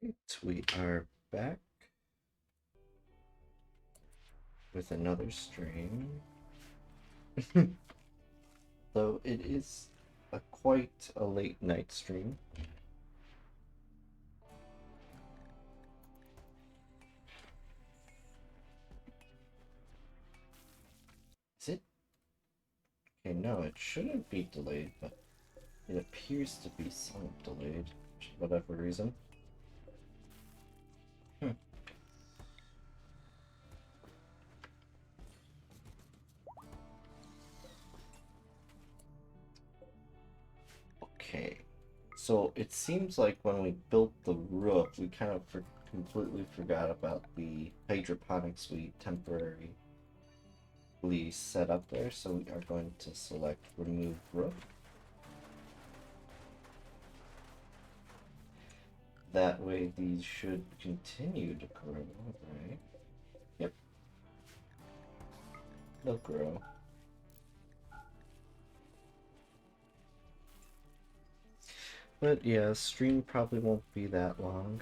Right, we are back with another stream. Though it is quite a late night stream. Is it? Okay, no, it shouldn't be delayed, but it appears to be somewhat delayed for whatever reason. Hmm. Okay, so it seems like when we built the roof, we kind of completely forgot about the hydroponics we temporarily set up there, so we are going to select remove roof. That way these should continue to grow, right? Yep, they'll grow. But yeah, stream probably won't be that long.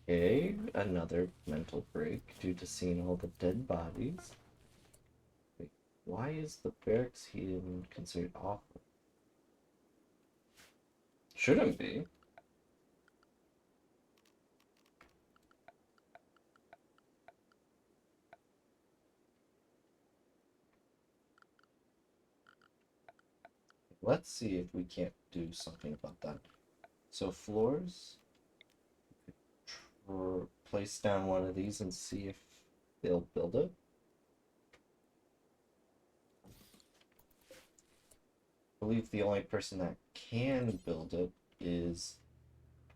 Okay, another mental break due to seeing all the dead bodies. Wait, why is the barracks heating considered awful? Shouldn't be. Let's see if we can't do something about that. So floors, place down one of these and see if they'll build it. I believe the only person that can build it is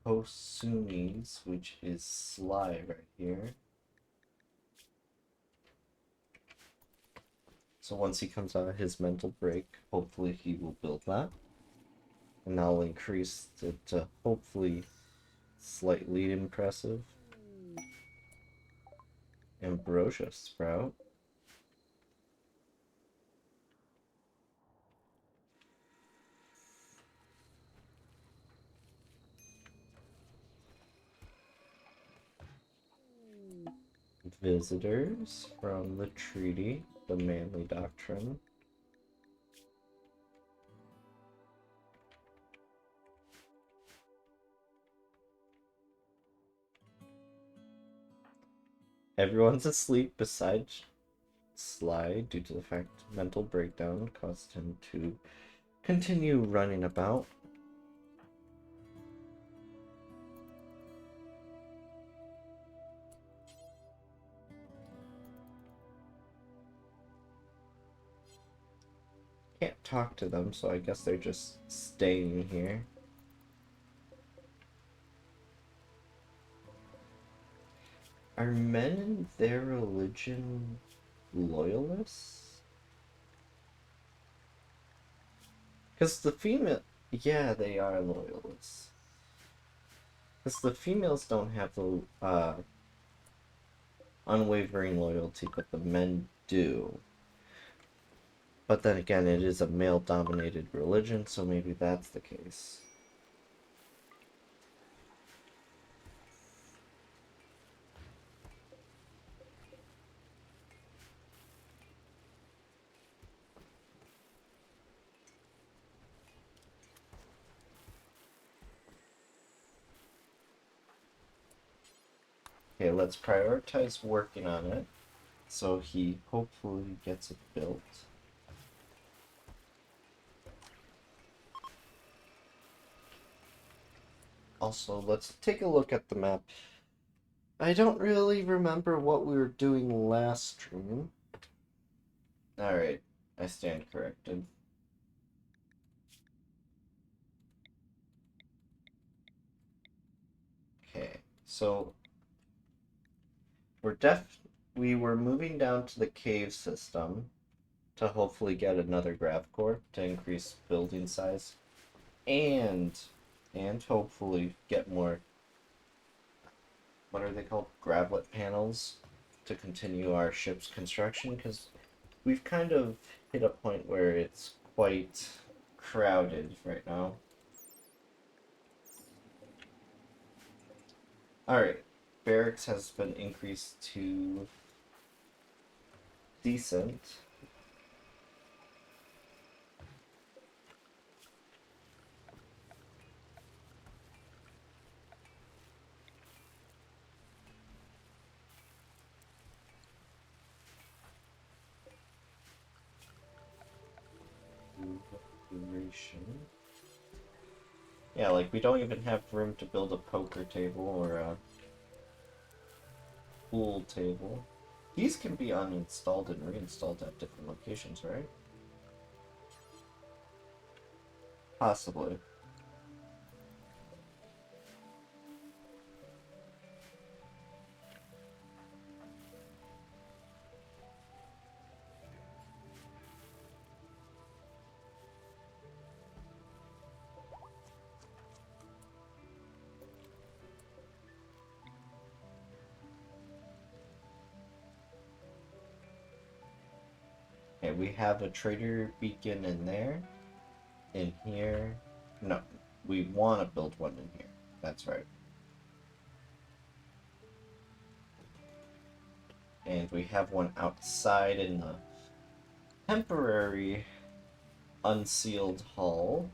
Posumis, which is Sly right here. So once he comes out of his mental break, hopefully he will build that. And that'll increase it to hopefully slightly impressive. Ambrosia Sprout. Visitors from the treaty, the Manly Doctrine. Everyone's asleep besides Sly due to the fact mental breakdown caused him to continue running about. Can't talk to them, so I guess they're just staying here. Are men in their religion loyalists? Because the female... Yeah, they are loyalists. Because the females don't have the unwavering loyalty, but the men do. But then again, it is a male-dominated religion, so maybe that's the case. Okay, let's prioritize working on it, so he hopefully gets it built. Also, let's take a look at the map. I don't really remember what we were doing last stream. Alright, I stand corrected. Okay, so we were moving down to the cave system, to hopefully get another grav core to increase building size and hopefully get more, what are they called, gravlet panels to continue our ship's construction, because we've kind of hit a point where it's quite crowded right now. Alright, barracks has been increased to decent. Duration. Yeah, like we don't even have room to build a poker table or a pool table. These can be uninstalled and reinstalled at different locations, right? Possibly. Okay, we have a trader beacon in there. In here. No, we want to build one in here. That's right. And we have one outside in the temporary unsealed hall.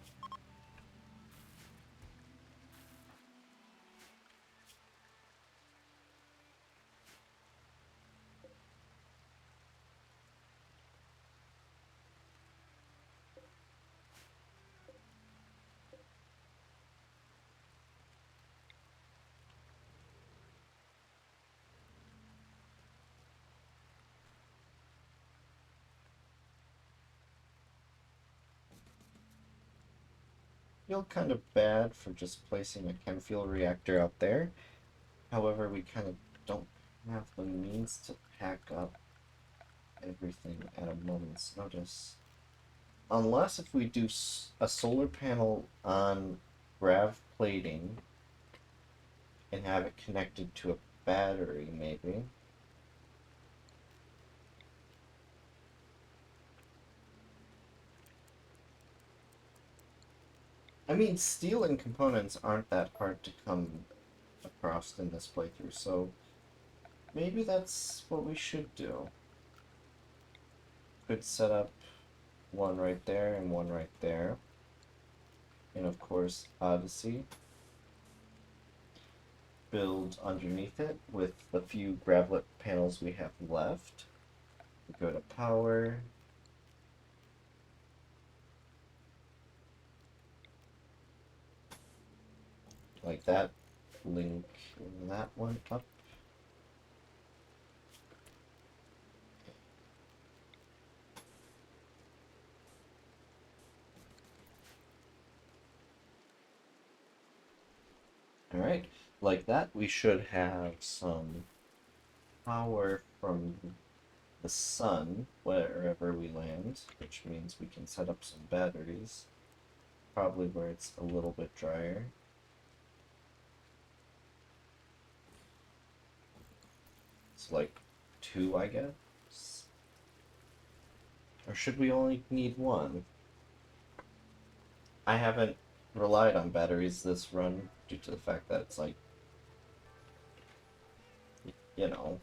Feel kind of bad for just placing a chem fuel reactor out there. However, we kind of don't have the means to pack up everything at a moment's notice. Unless if we do a solar panel on grav plating and have it connected to a battery, maybe. I mean, steel and components aren't that hard to come across in this playthrough, so maybe that's what we should do. Could set up one right there and one right there. And of course, Odyssey. Build underneath it with the few gravlet panels we have left. We go to power. Like that. Link that one up. Alright, like that, we should have some power from the sun wherever we land, which means we can set up some batteries, probably where it's a little bit drier. It's like 2, I guess? Or should we only need 1? I haven't relied on batteries this run due to the fact that it's like, you know.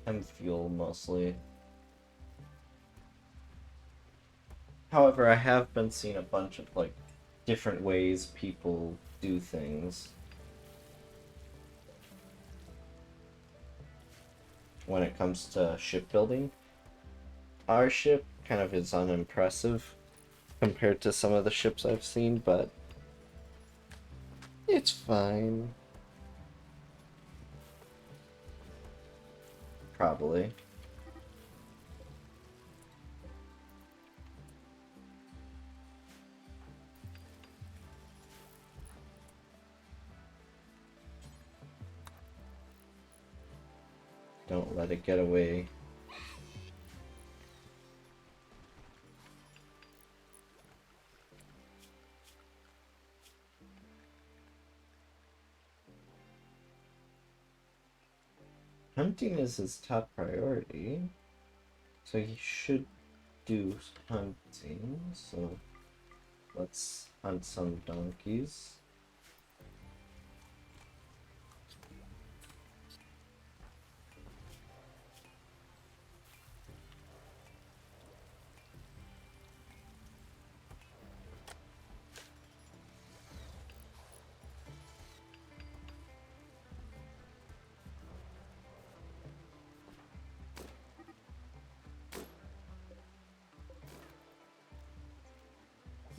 Chem fuel mostly. However, I have been seeing a bunch of like different ways people do things when it comes to shipbuilding. Our ship kind of is unimpressive compared to some of the ships I've seen, but it's fine. Probably. Don't let it get away. Hunting is his top priority, so he should do hunting. So let's hunt some donkeys.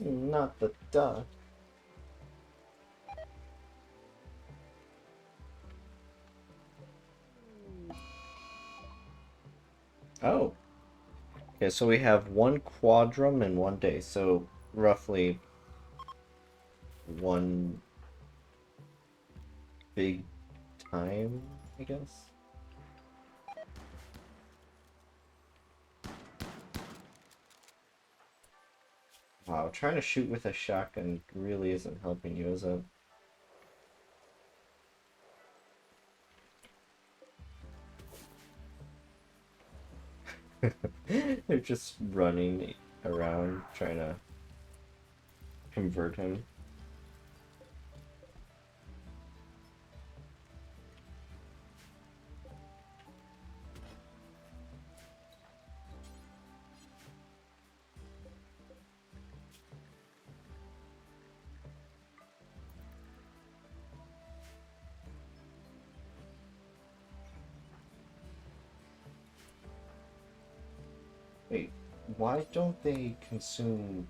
Not the duck. Oh. Okay, so we have one quadrum in one day, so roughly one big time, I guess. Wow, trying to shoot with a shotgun really isn't helping you, is it? They're just running around trying to convert him. Wait, why don't they consume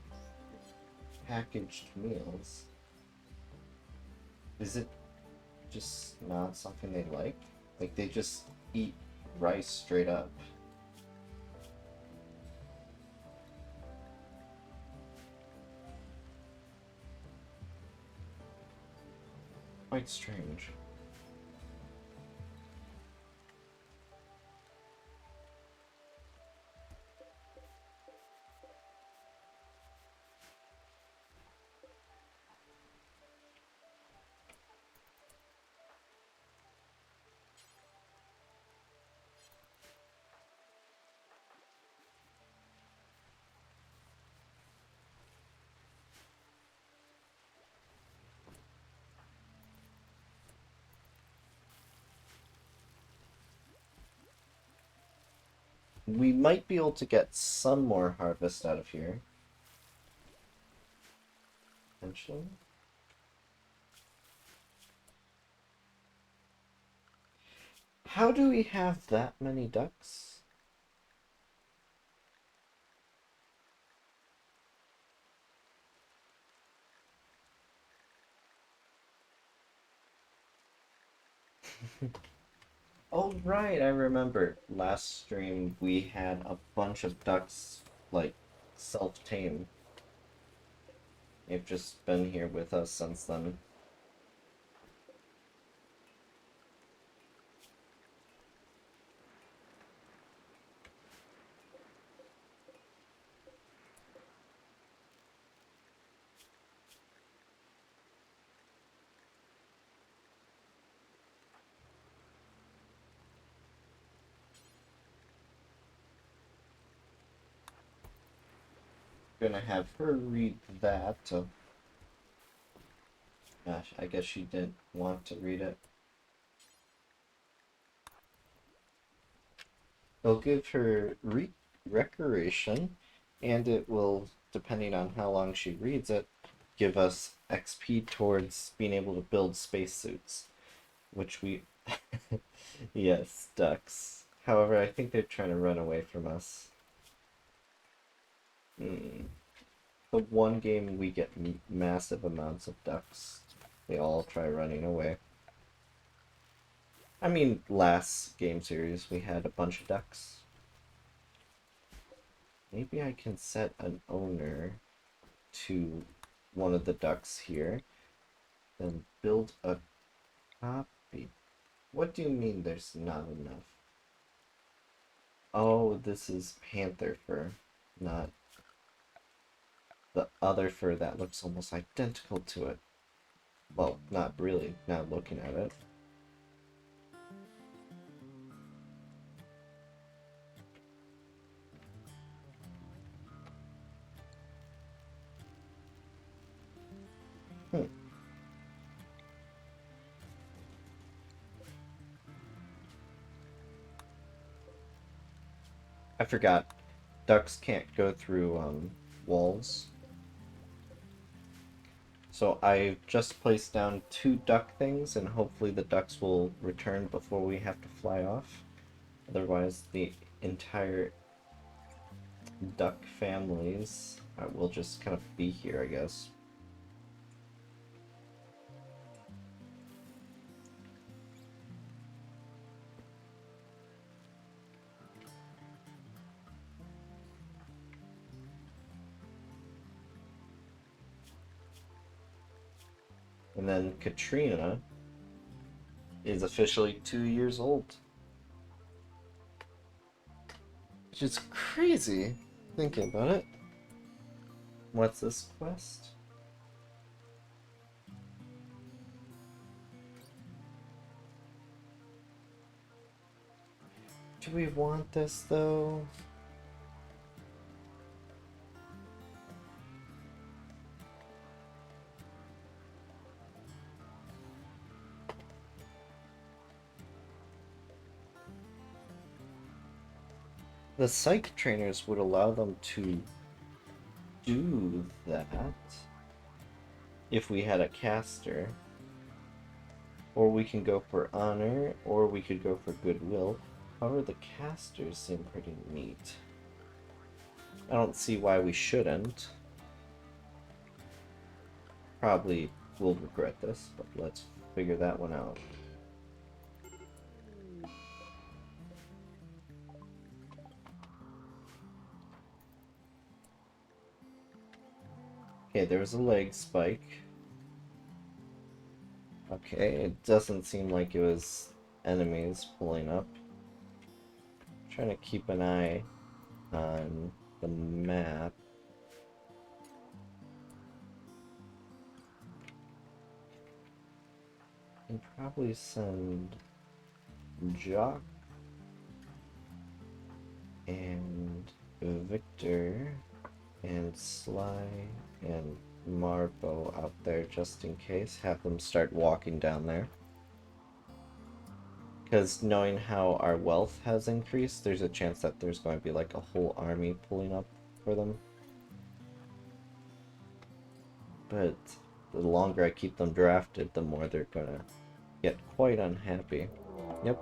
packaged meals? Is it just not something they like? Like they just eat rice straight up? Quite strange. We might be able to get some more harvest out of here. Potentially. How do we have that many ducks? Oh, right, I remember. Last stream we had a bunch of ducks, like, self-tame. They've just been here with us since then. Gonna have her read that. Gosh, I guess she didn't want to read it. It'll give her recreation, and it will, depending on how long she reads it, give us XP towards being able to build spacesuits, which we... Yes, ducks. However, I think they're trying to run away from us. The one game we get massive amounts of ducks. They all try running away. I mean, last game series we had a bunch of ducks. Maybe I can set an owner to one of the ducks here. Then build a copy. What do you mean there's not enough? Oh, this is panther fur, not the other fur that looks almost identical to it. Well, not really, now looking at it. Hmm. I forgot. Ducks can't go through walls. So I've just placed down 2 duck things, and hopefully the ducks will return before we have to fly off. Otherwise, the entire duck families will just kind of be here, I guess. And then Katrina is officially 2 years old. Which is crazy, thinking about it. What's this quest? Do we want this, though? The psych trainers would allow them to do that if we had a caster. Or we can go for honor, or we could go for goodwill. However, the casters seem pretty neat. I don't see why we shouldn't. Probably will regret this, but let's figure that one out. Okay, there was a leg spike. Okay, it doesn't seem like it was enemies pulling up. I'm trying to keep an eye on the map. And probably send Jock and Victor and Sly and Marbo out there just in case. Have them start walking down there. Because knowing how our wealth has increased, there's a chance that there's going to be like a whole army pulling up for them. But the longer I keep them drafted, the more they're gonna get quite unhappy. Yep.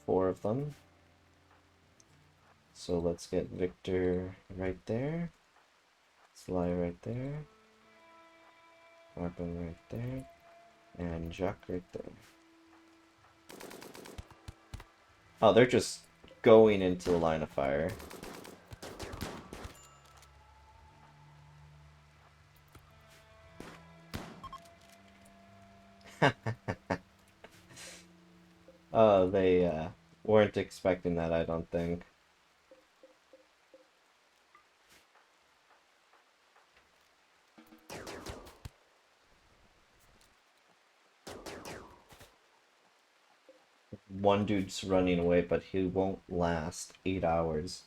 4 of them. So let's get Victor right there. Sly right there. Marbo right there. And Jacques right there. Oh, they're just going into the line of fire. Oh, they weren't expecting that, I don't think. One dude's running away, but he won't last 8 hours.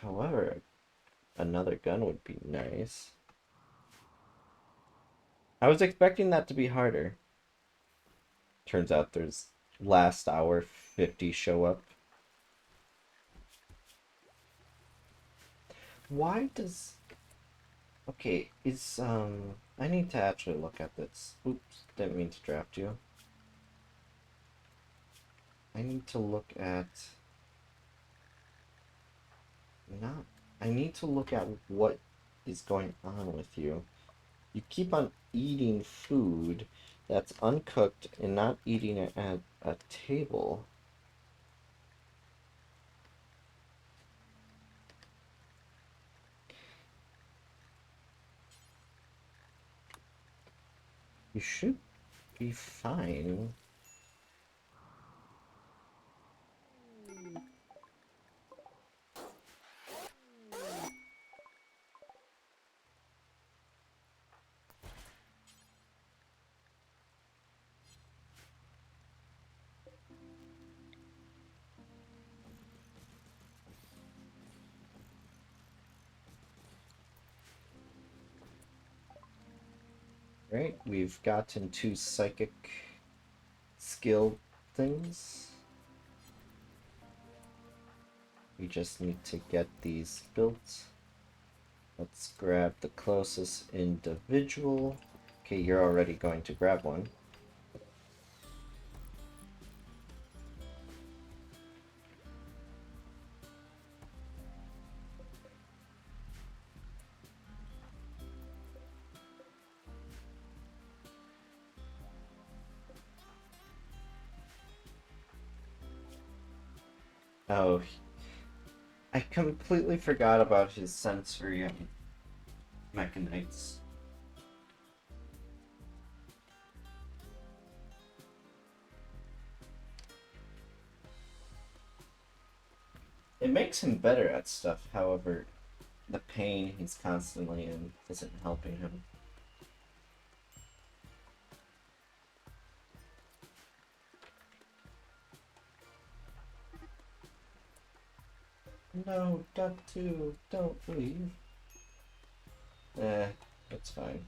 However, another gun would be nice. I was expecting that to be harder. Turns out there's last hour 50 show up. Why does... Okay, is, I need to actually look at this. Oops, didn't mean to draft you. I need to look at... Not... I need to look at what is going on with you. You keep on eating food that's uncooked and not eating it at a table. You should be fine. Right, we've gotten 2 psychic skill things. We just need to get these built. Let's grab the closest individual. Okay, you're already going to grab one. Oh, I completely forgot about his sensory mechanites. It makes him better at stuff, however, the pain he's constantly in isn't helping him. No, Duck 2, don't leave. It's fine.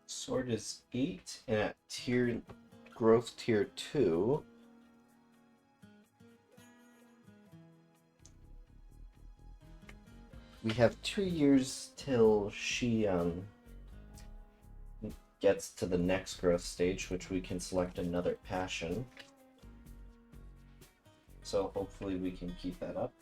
Sword is 8, and at growth tier 2, we have 2 years till she gets to the next growth stage, which we can select another passion. So hopefully we can keep that up.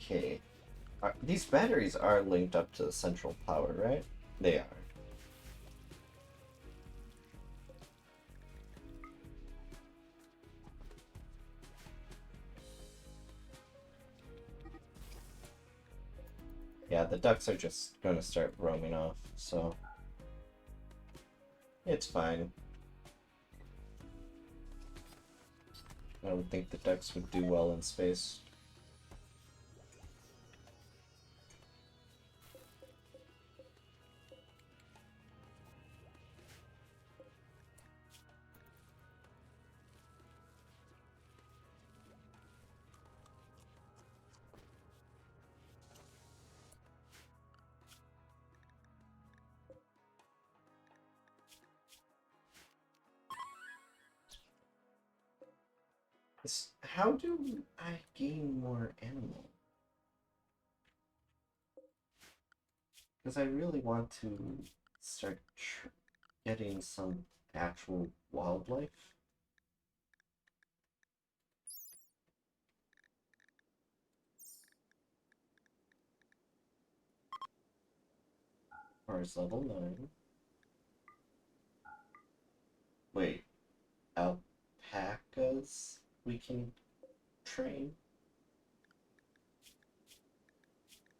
Okay. These batteries are linked up to the central power, right? They are. Yeah, the ducks are just going to start roaming off, so it's fine. I don't think the ducks would do well in space. How do I gain more animal? Because I really want to start getting some actual wildlife. Ours level 9. Wait, alpacas we can train?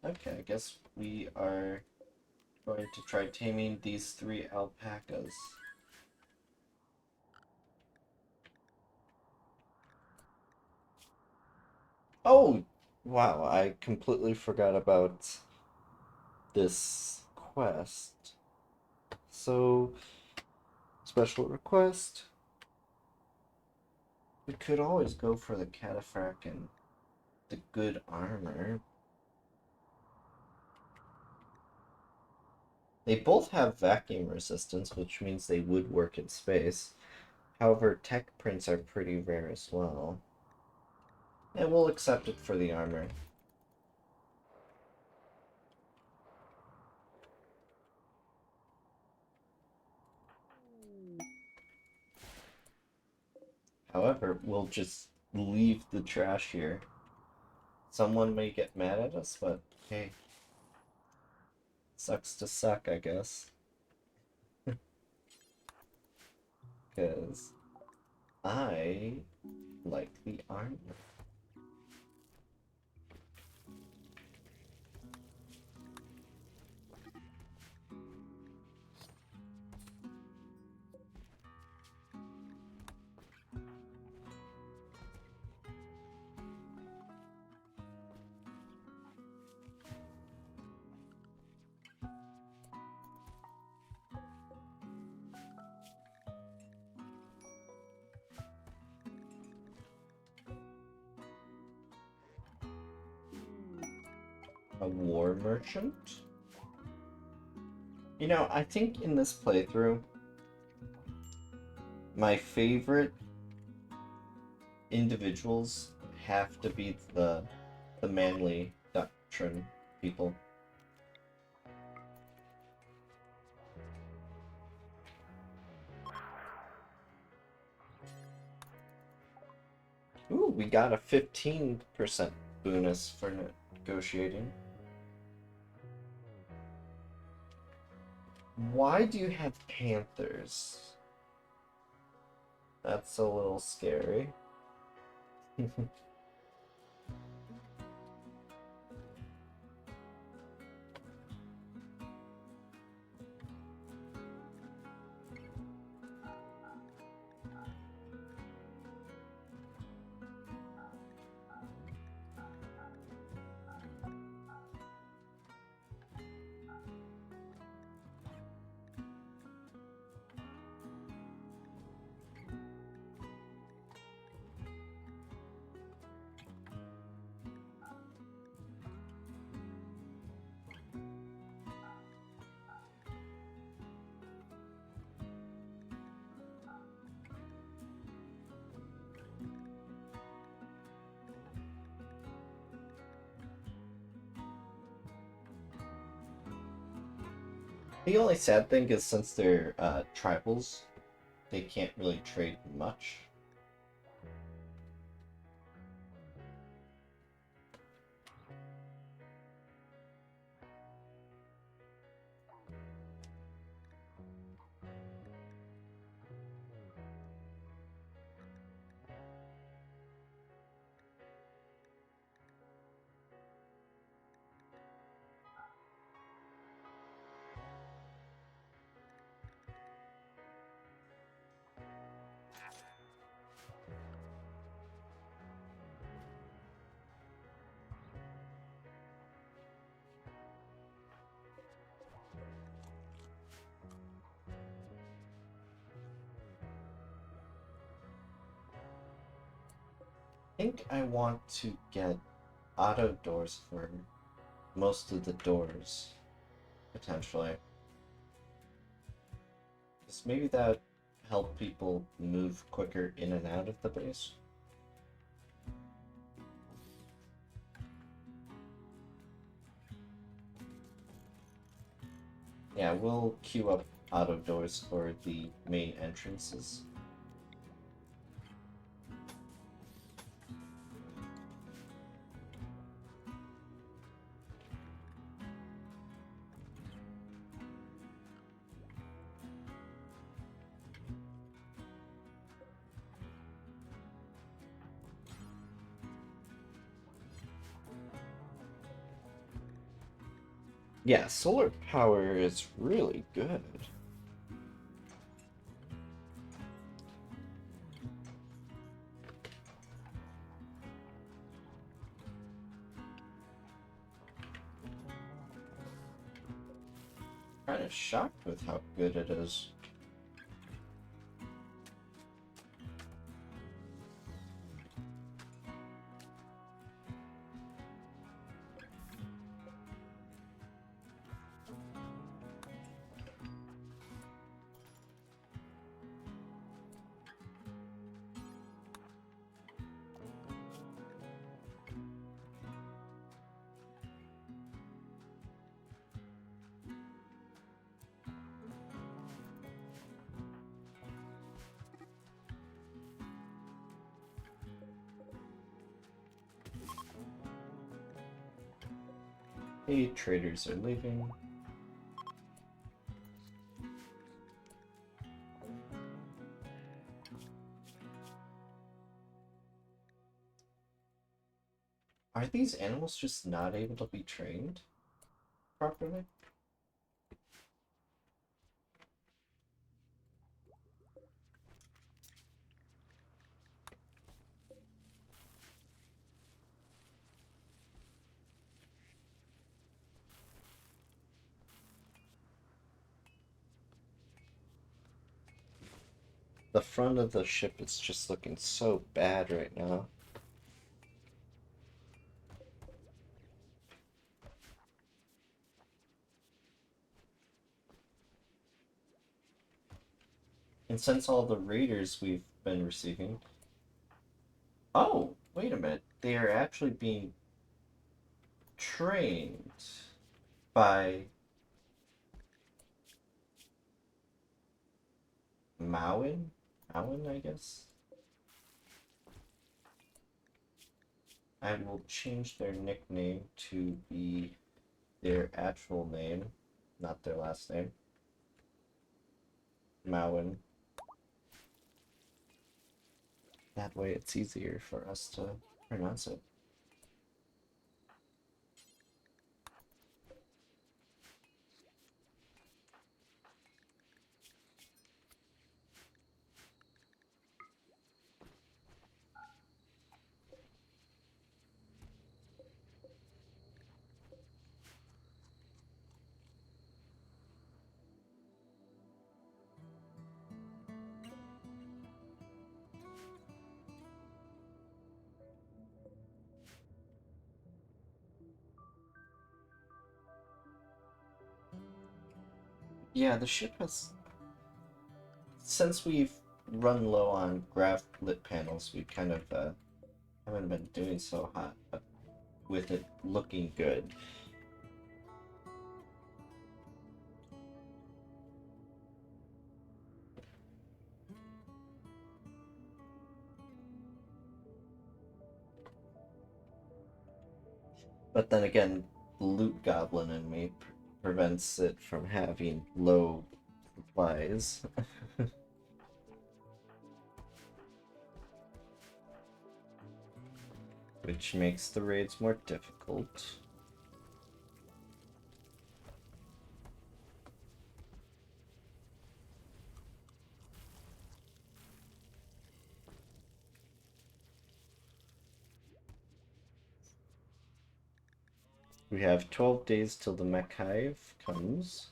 Okay, I guess we are going to try taming these 3 alpacas. Oh, wow, I completely forgot about this quest. So, special request. We could always go for the cataphract and the good armor. They both have vacuum resistance, which means they would work in space. However, tech prints are pretty rare as well. And we'll accept it for the armor. However, we'll just leave the trash here. Someone may get mad at us, but hey, sucks to suck, I guess. Because I like the armor. A war merchant? You know, I think in this playthrough, my favorite individuals have to be the manly doctrine people. Ooh, we got a 15% bonus for negotiating. Why do you have panthers? That's a little scary. The only sad thing is since they're tribals, they can't really trade much. I think I want to get auto doors for most of the doors, potentially. Because maybe that help people move quicker in and out of the base. Yeah, we'll queue up auto doors for the main entrances. Yeah, solar power is really good. kind of shocked with how good it is. Hey, traders are leaving. Are these animals just not able to be trained properly? The front of the ship is just looking so bad right now. And since all the raiders we've been receiving... Oh, wait a minute. They are actually being trained by Mauen? Mauen, I guess? I will change their nickname to be their actual name, not their last name. Mauen. That way it's easier for us to pronounce it. Yeah, the ship has... Since we've run low on graph lit panels, we kind of haven't been doing so hot, but with it looking good. But then again, the loot goblin in me prevents it from having low supplies. Which makes the raids more difficult. We have 12 days till the mech hive comes.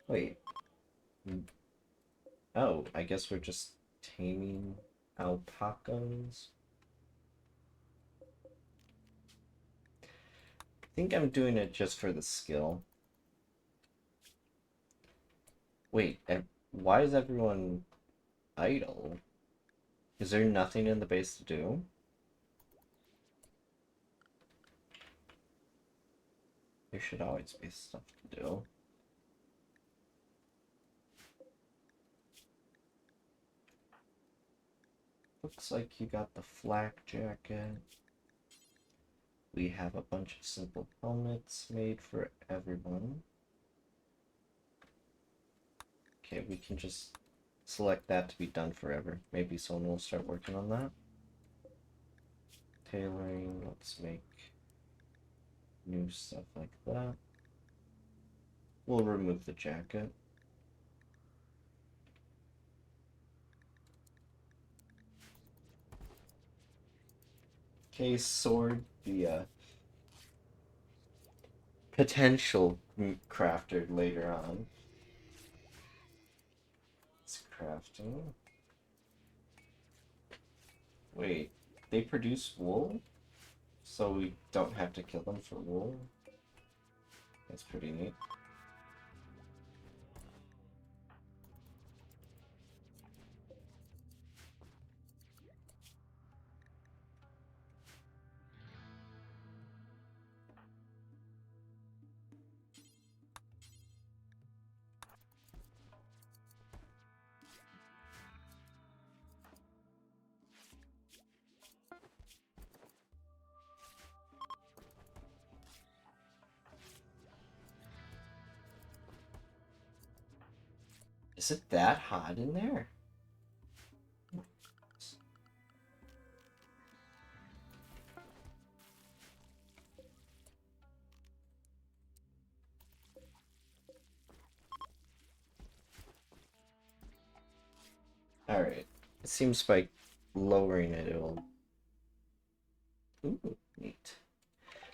Wait. Oh, I guess we're just taming alpacas. I think I'm doing it just for the skill. Wait, why is everyone idle? Is there nothing in the base to do? There should always be stuff to do. Looks like you got the flak jacket. We have a bunch of simple helmets made for everyone. Okay, we can just select that to be done forever. Maybe someone will start working on that. Tailoring, let's make new stuff like that. We'll remove the jacket. Okay, sword, the potential crafter later on. It's crafting. Wait, they produce wool? So we don't have to kill them for wool? That's pretty neat. Is it that hot in there? Alright. It seems by lowering it, it'll... Ooh, neat.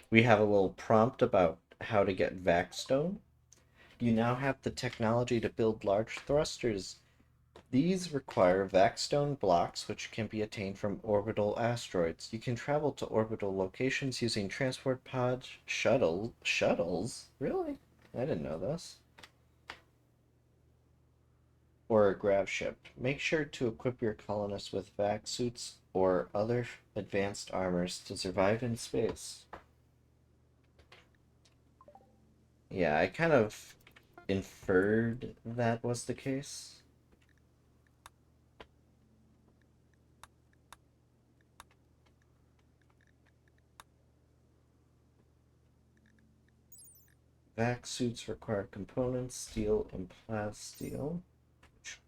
We have a little prompt about how to get Vaxstone. You now have the technology to build large thrusters. These require Vaxstone blocks, which can be attained from orbital asteroids. You can travel to orbital locations using transport pods, shuttles? Really? I didn't know this. Or a Gravship. Make sure to equip your colonists with vac suits or other advanced armors to survive in space. Yeah, I kind of inferred that was the case. Vac suits require components, steel and plasteel.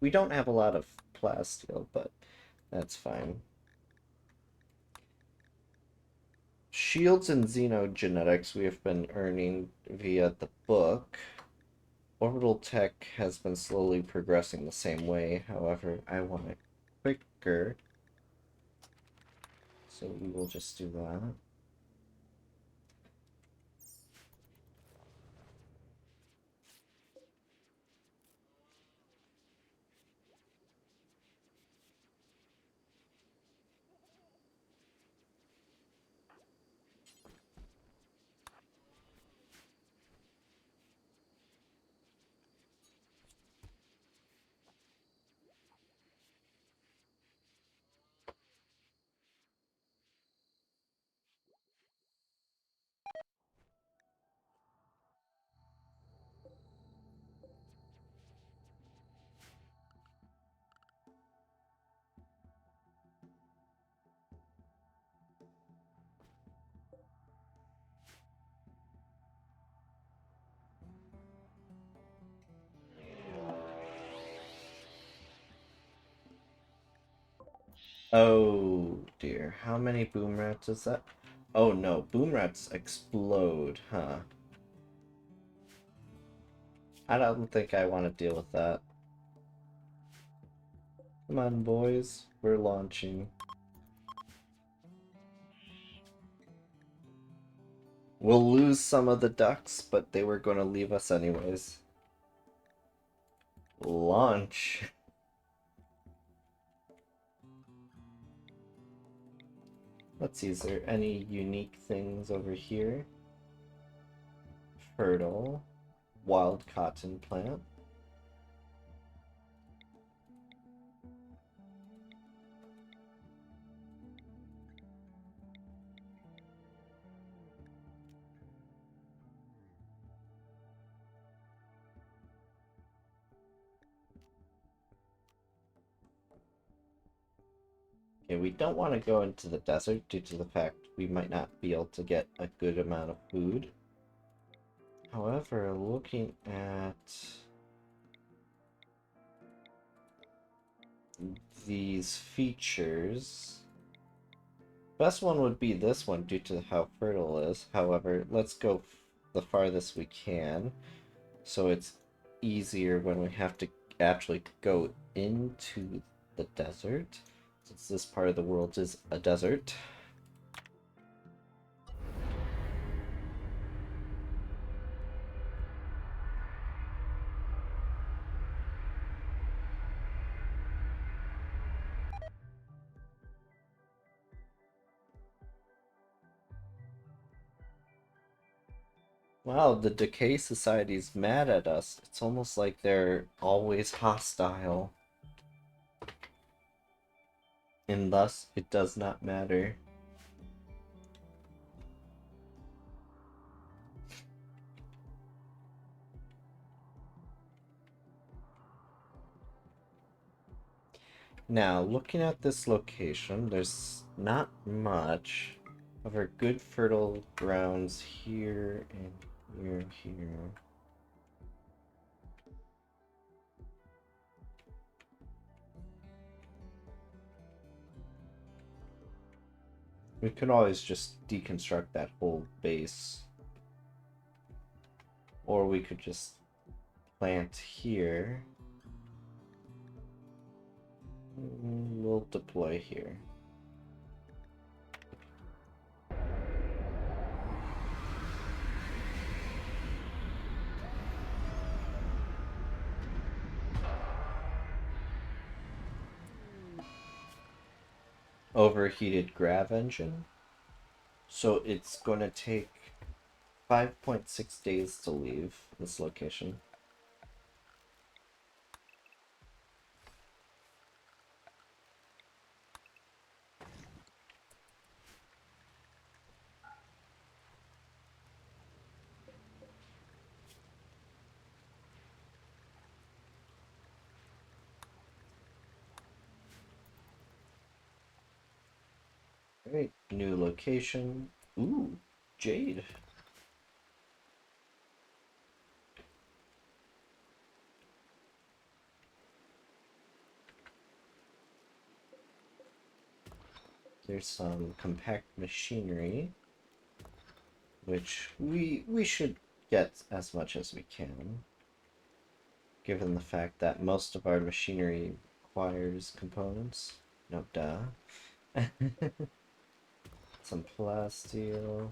We don't have a lot of plasteel, but that's fine. Shields and xenogenetics we have been earning via the book. Orbital tech has been slowly progressing the same way, however, I want it quicker. So we will just do that. Oh dear, how many boom rats is that? Oh no, boom rats explode, huh? I don't think I want to deal with that. Come on, boys, we're launching. We'll lose some of the ducks, but they were going to leave us anyways. Launch. Let's see, is there any unique things over here? Fertile. Wild cotton plant. Okay, we don't want to go into the desert due to the fact we might not be able to get a good amount of food. However, looking at these features, best one would be this one due to how fertile it is. However, let's go the farthest we can so it's easier when we have to actually go into the desert, since this part of the world is a desert. Wow, the Decay Society's mad at us. It's almost like they're always hostile. And thus, it does not matter. Now, looking at this location, there's not much of our good fertile grounds here and here and here. We could always just deconstruct that whole base. Or we could just plant here. We'll deploy here. Overheated grav engine. So it's going to take 5.6 days to leave this location. Alright, new location. Ooh, jade. There's some compact machinery, which we should get as much as we can, given the fact that most of our machinery requires components. No duh. Some plasteel.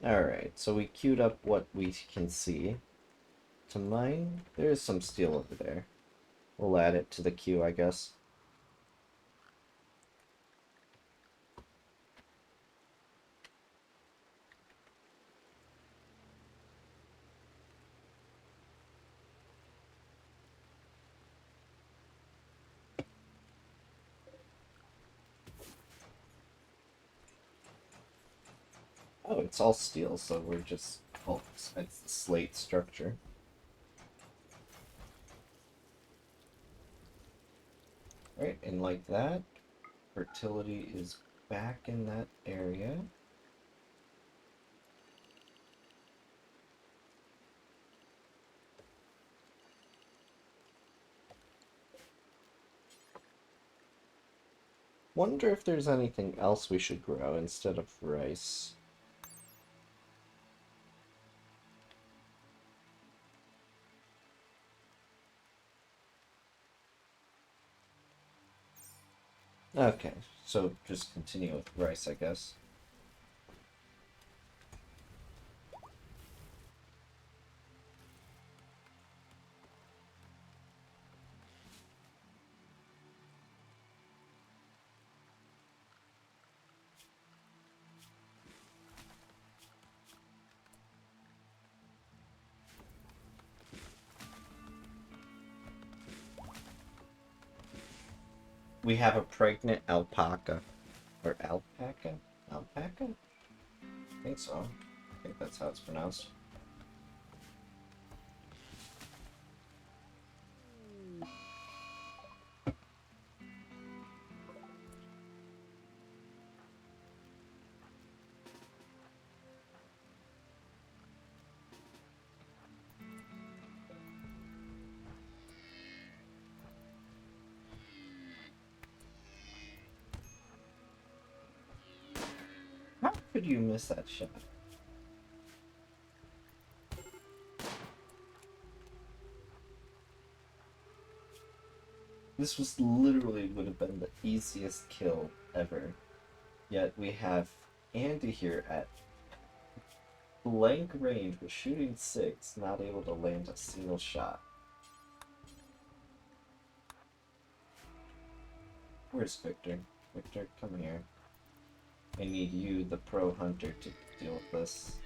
Alright, so we queued up what we can see. To mine, there's some steel over there. We'll add it to the queue, I guess. Oh, it's all steel, so we're just... Oh, it's the slate structure. Right, and like that, fertility is back in that area. Wonder if there's anything else we should grow instead of rice. Okay, so just continue with rice, I guess. We have a pregnant alpaca. Or alpaca? Alpaca? I think so. I think that's how it's pronounced. How could you miss that shot? This was literally would have been the easiest kill ever. Yet we have Andy here at blank range with shooting 6, not able to land a single shot. Where's Victor? Victor, come here. I need you, the pro hunter, to deal with this.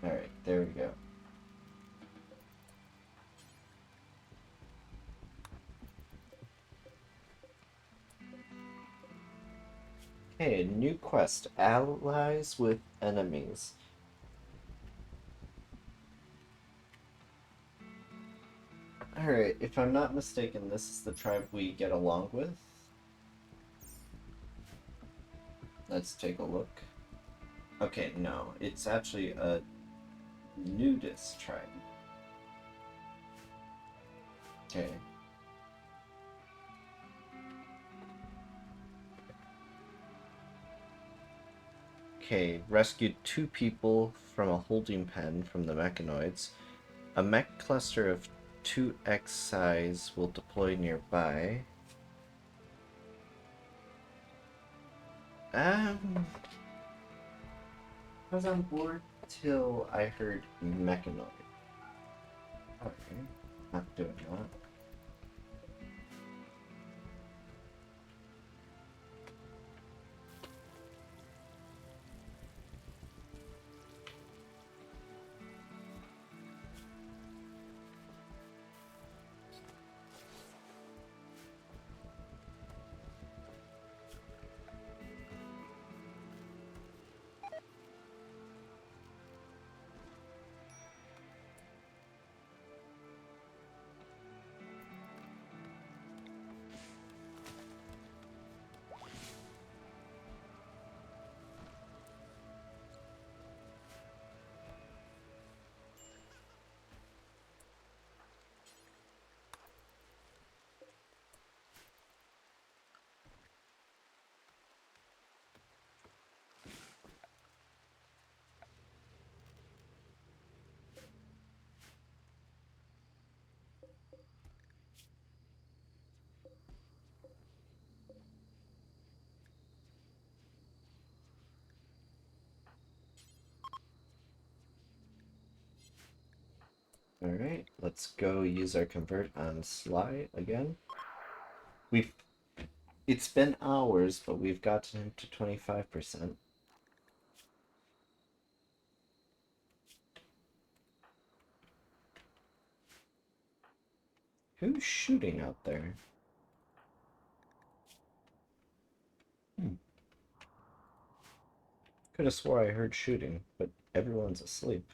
Alright, there we go. Okay, new quest. Allies with enemies. Alright, if I'm not mistaken, this is the tribe we get along with. Let's take a look. Okay, no, it's actually a nudist tribe. Okay. Okay, rescued 2 people from a holding pen from the mechanoids. A mech cluster of 2x size will deploy nearby. I was on board till I heard mechanoid. Okay, not doing that. Alright, let's go use our convert on Sly again. It's been hours, but we've gotten him to 25%. Who's shooting out there? Could have swore I heard shooting, but everyone's asleep.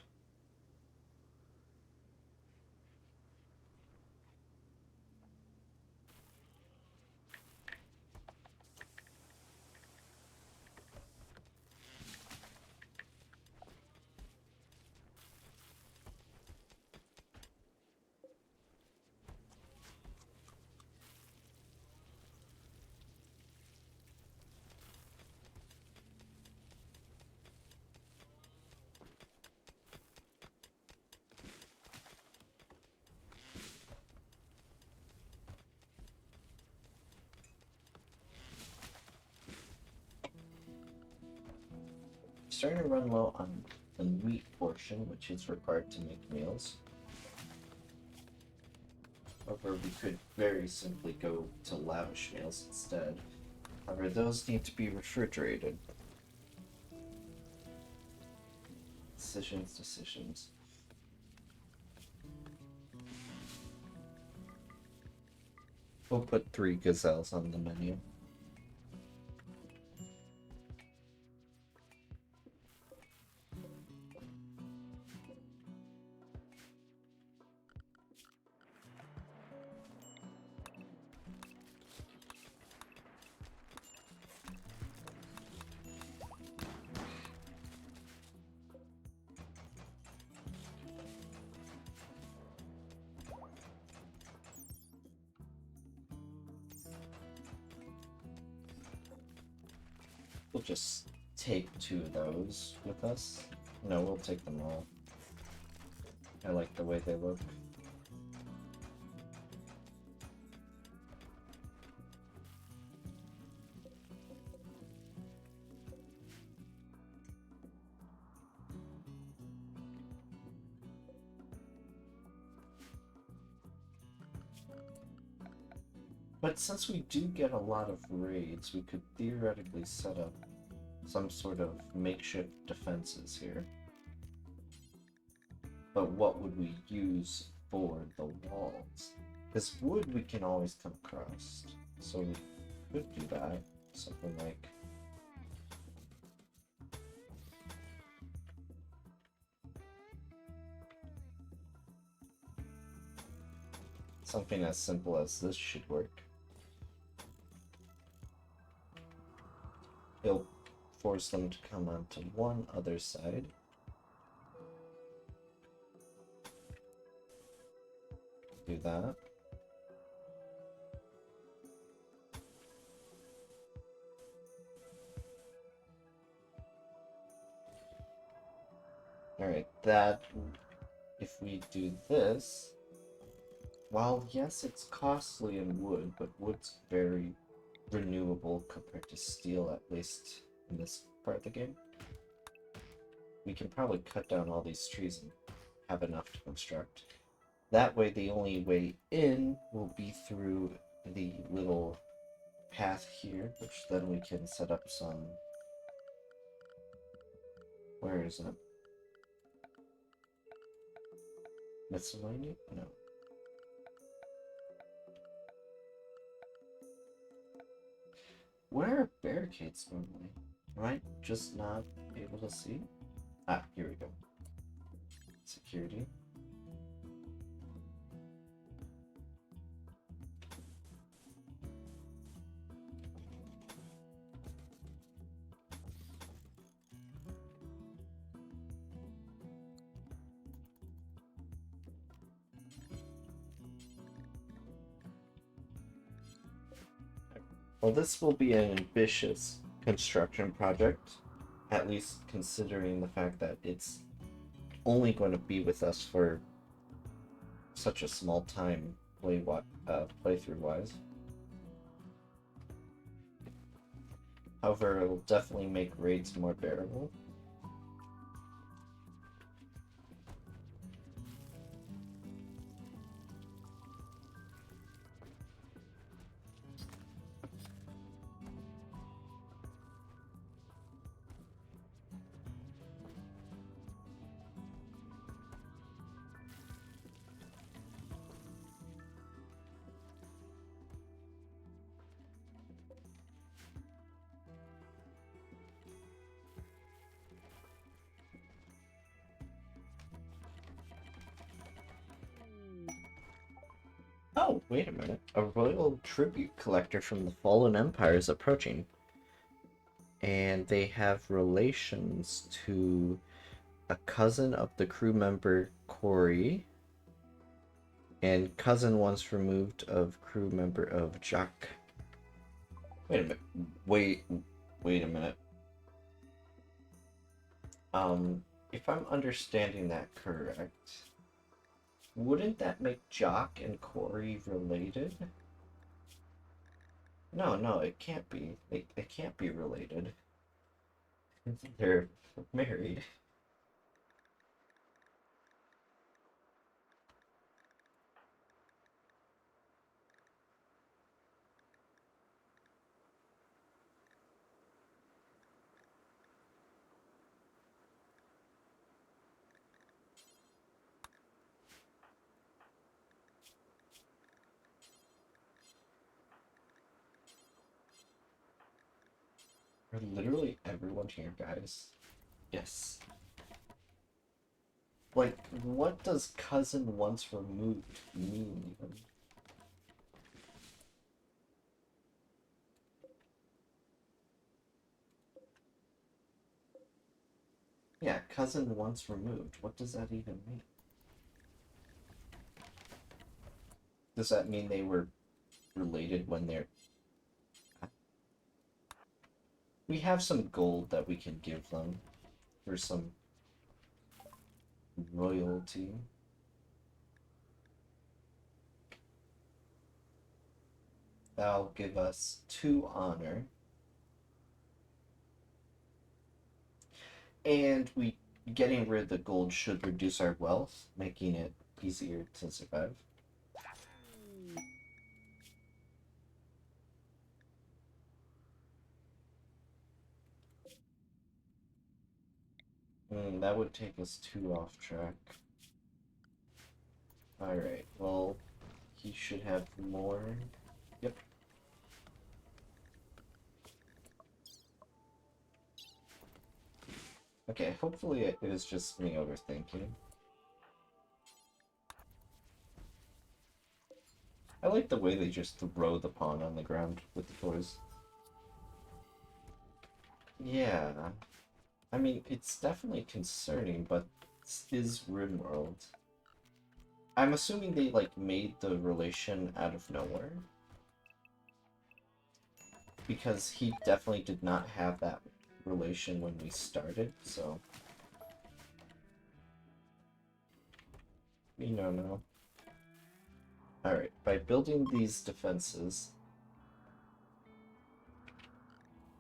Starting to run low on the meat portion, which is required to make meals. However, we could very simply go to lavish meals instead. However, those need to be refrigerated. Decisions. We'll put 3 gazelles on the menu. We'll just take 2 of those with us. No, we'll take them all. I like the way they look. But since we do get a lot of raids, we could theoretically set up some sort of makeshift defenses here. But what would we use for the walls? Because wood we can always come across, so we could do that. Something like something as simple as this should work. It'll force them to come onto one other side. Do that. Alright, that, if we do this, while yes, it's costly in wood, but wood's very renewable compared to steel, at least in this part of the game. We can probably cut down all these trees and have enough to construct. That way, the only way in will be through the little path here, which then we can set up some... Where is it? Miscellaneous? No. Where are barricades normally? Am I just not able to see? Ah, here we go. Security. Well, this will be an ambitious construction project, at least considering the fact that it's only going to be with us for such a small time playthrough-wise. However, it will definitely make raids more bearable. Oh, wait a minute. A royal tribute collector from the Fallen Empire is approaching. And they have relations to a cousin of the crew member Corey, and cousin once removed of crew member of Jack. Wait a minute. Wait a minute. If I'm understanding that correct, wouldn't that make Jock and Corey related? No, it can't be. They can't be related. They're married. Are literally everyone here, guys? Yes. Like, what does cousin once removed mean, even? Yeah, cousin once removed. What does that even mean? Does that mean they were related when they're... We have some gold that we can give them for some royalty. That'll give us 2 honor. And getting rid of the gold should reduce our wealth, making it easier to survive. That would take us too off track. Alright, well, he should have more. Yep. Okay, hopefully it is just me overthinking. I like the way they just throw the pawn on the ground with the toys. Yeah. I mean, it's definitely concerning, but this is Rimworld. I'm assuming they, like, made the relation out of nowhere. Because he definitely did not have that relation when we started, so... We don't know. Alright, by building these defenses...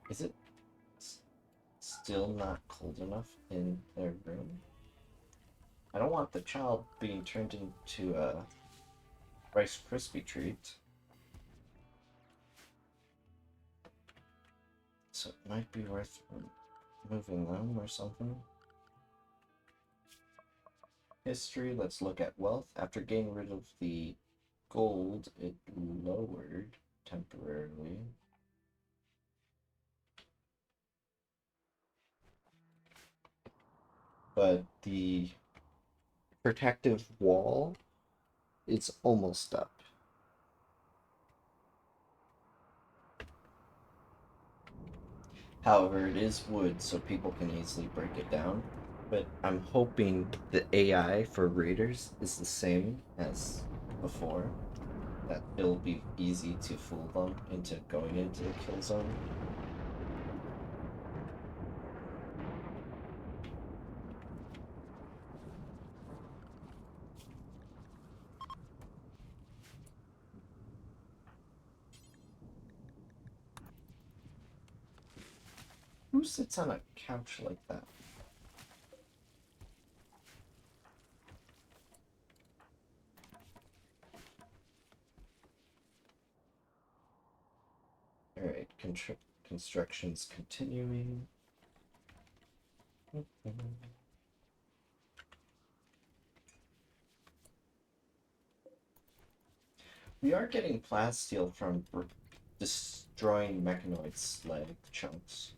Is it still not cold enough in their room? I don't want the child being turned into a Rice Krispie treat. So it might be worth moving them or something. History, let's look at wealth. After getting rid of the gold, it lowered temporarily. But the protective wall is almost up. However, it is wood, so people can easily break it down. But I'm hoping the AI for raiders is the same as before. That it'll be easy to fool them into going into the kill zone. Who sits on a couch like that? Alright, construction's continuing. We are getting plasteel from destroying mechanoid slag chunks.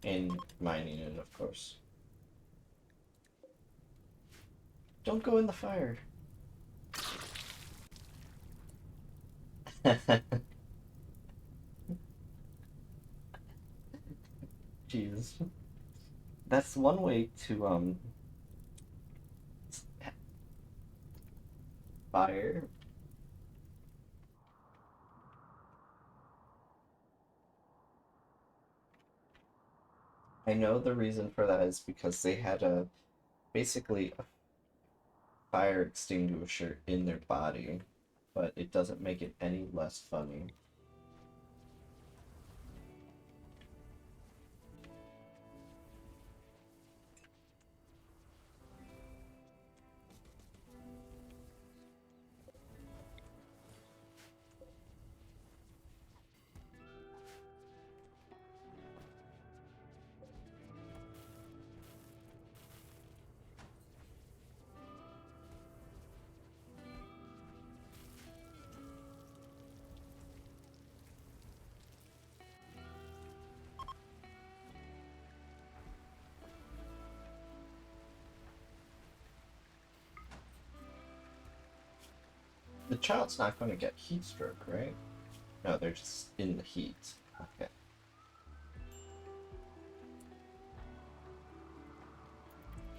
And mining it, of course. Don't go in the fire. Jeez. That's one way to, fire. I know the reason for that is because they had basically a fire extinguisher in their body, but it doesn't make it any less funny. The child's not going to get heat stroke, right? No, they're just in the heat. Okay.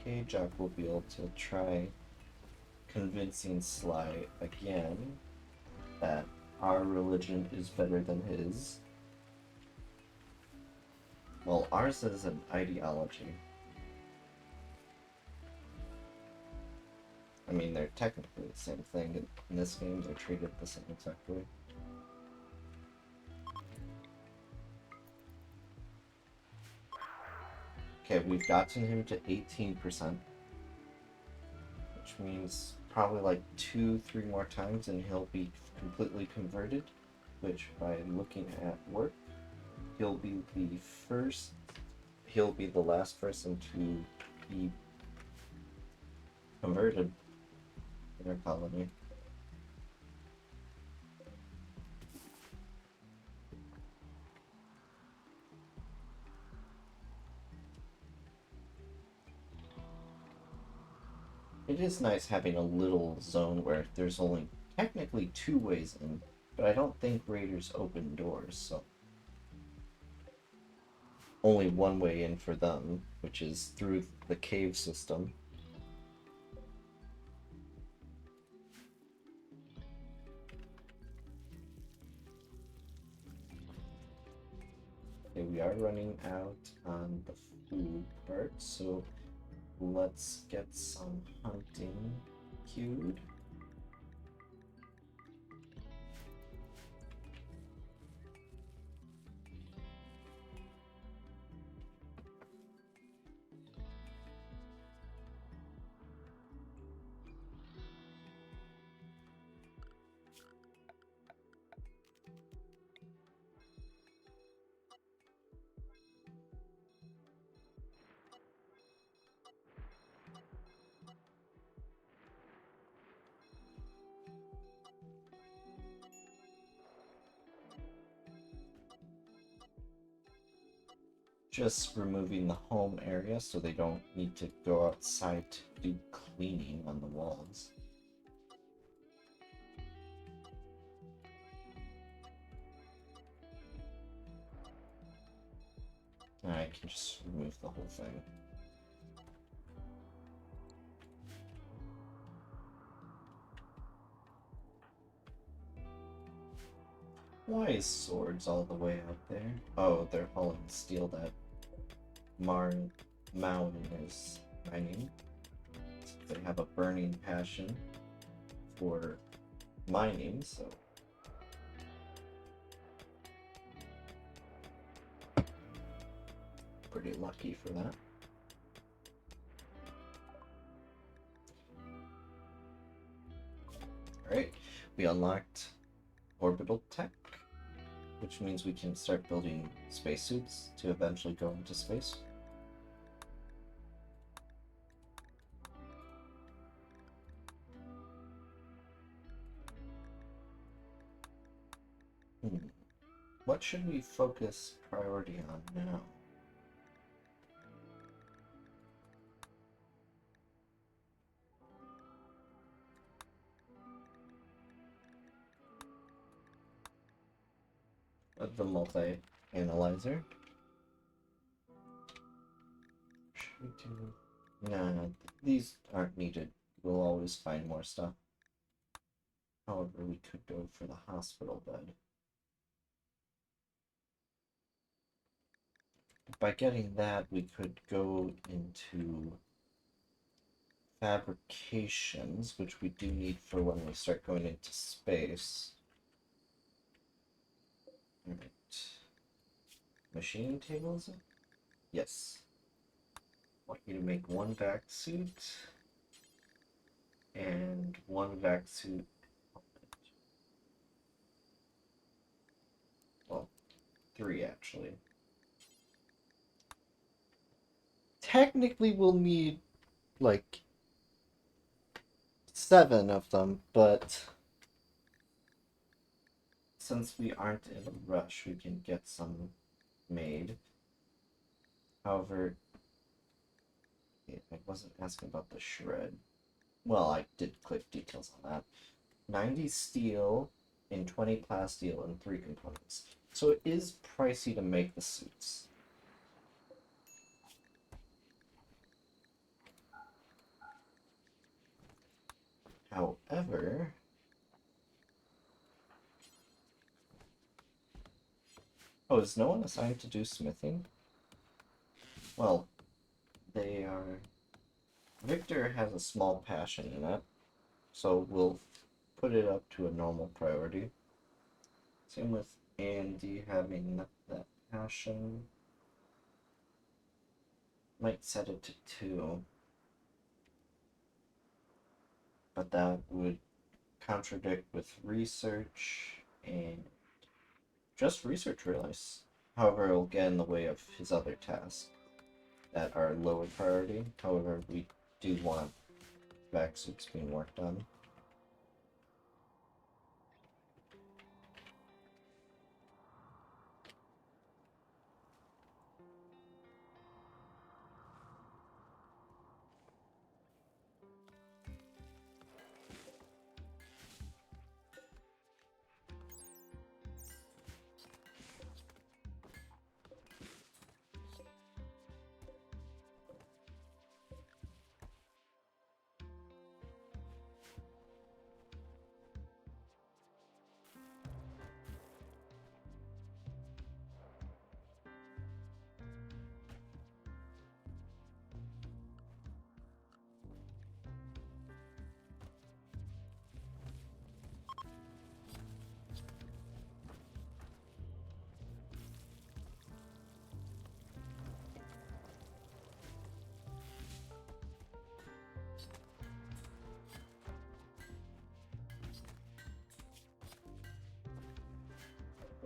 Okay, Jock will be able to try convincing Sly again that our religion is better than his. Well, ours is an ideology. I mean, they're technically the same thing. In this game, they're treated the same exact way. Okay, we've gotten him to 18%. Which means probably like 2-3 more times and he'll be completely converted. Which, by looking at work, he'll be the first he'll be the last person to be converted in our colony. It is nice having a little zone where there's only technically two ways in, but I don't think raiders open doors, so only one way in for them, which is through the cave system. Okay, we are running out on the food part, so let's get some hunting queued. Just removing the home area so they don't need to go outside to do cleaning on the walls. I can just remove the whole thing. Why is swords all the way out there? Oh, they're hauling steel that Mountain is mining. They have a burning passion for mining, so pretty lucky for that. Alright, we unlocked orbital tech, which means we can start building spacesuits to eventually go into space. What should we focus priority on now? The multi-analyzer. Should we do... Nah, these aren't needed. We'll always find more stuff. However, we could go for the hospital bed. By getting that, we could go into fabrications, which we do need for when we start going into space. Alright. Machining table, is it? Yes. I want you to make one vac suit and one vac suit. Well, three actually. Technically, we'll need like 7 of them, but since we aren't in a rush, we can get some made. However, I wasn't asking about the shred. Well, I did click details on that. 90 steel and 20 plasteel and 3 components. So it is pricey to make the suits. However, oh, is no one assigned to do smithing? Well, they are... Victor has a small passion in it, so we'll put it up to a normal priority. Same with Andy having that passion. Might set it to 2. But that would contradict with research and just research realize. However, it'll get in the way of his other task. that are lower priority. However, we do want vac suits being worked on.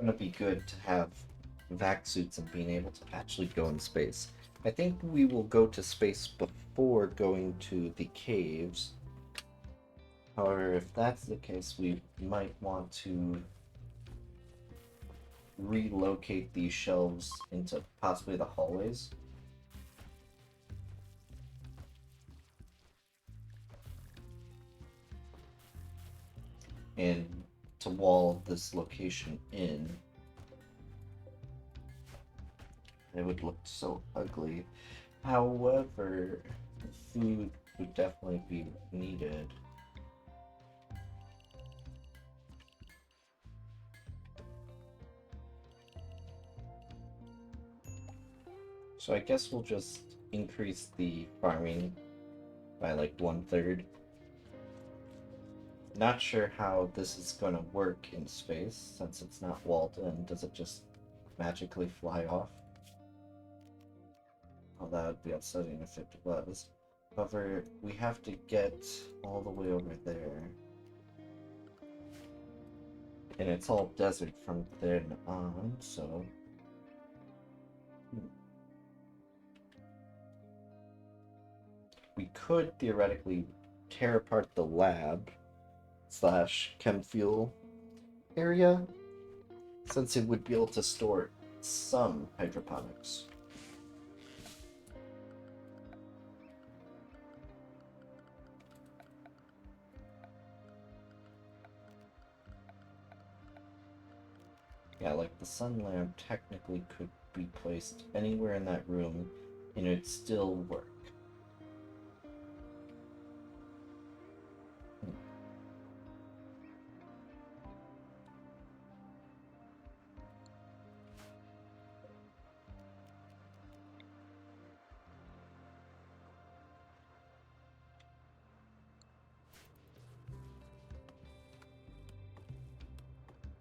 Gonna be good to have vac suits and being able to actually go in space. I think we will go to space before going to the caves. However, if that's the case, we might want to relocate these shelves into possibly the hallways. And to wall this location in. It would look so ugly. However, food would definitely be needed. So I guess we'll just increase the farming by like 1/3. Not sure how this is going to work in space since it's not walled in. Does it just magically fly off? Oh, that would be upsetting if it was. However, we have to get all the way over there. And it's all desert from then on, so... We could theoretically tear apart the lab / chem fuel area, since it would be able to store some hydroponics. Yeah, like the sun lamp technically could be placed anywhere in that room and it'd still work.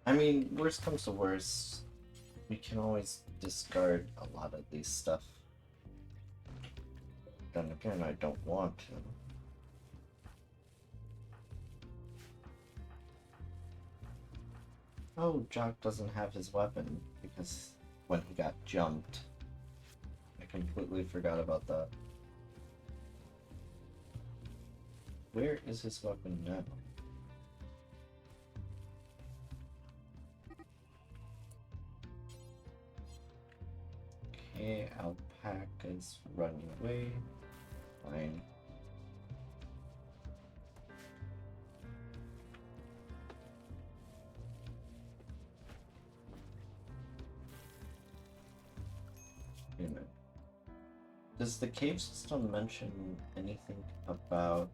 I mean, worst comes to worst, we can always discard a lot of these stuff. Then again, I don't want to. Oh, Jock doesn't have his weapon because when he got jumped. I completely forgot about that. Where is his weapon now? Okay, alpaca's running away. Fine. Wait a minute. Does the cave system mention anything about...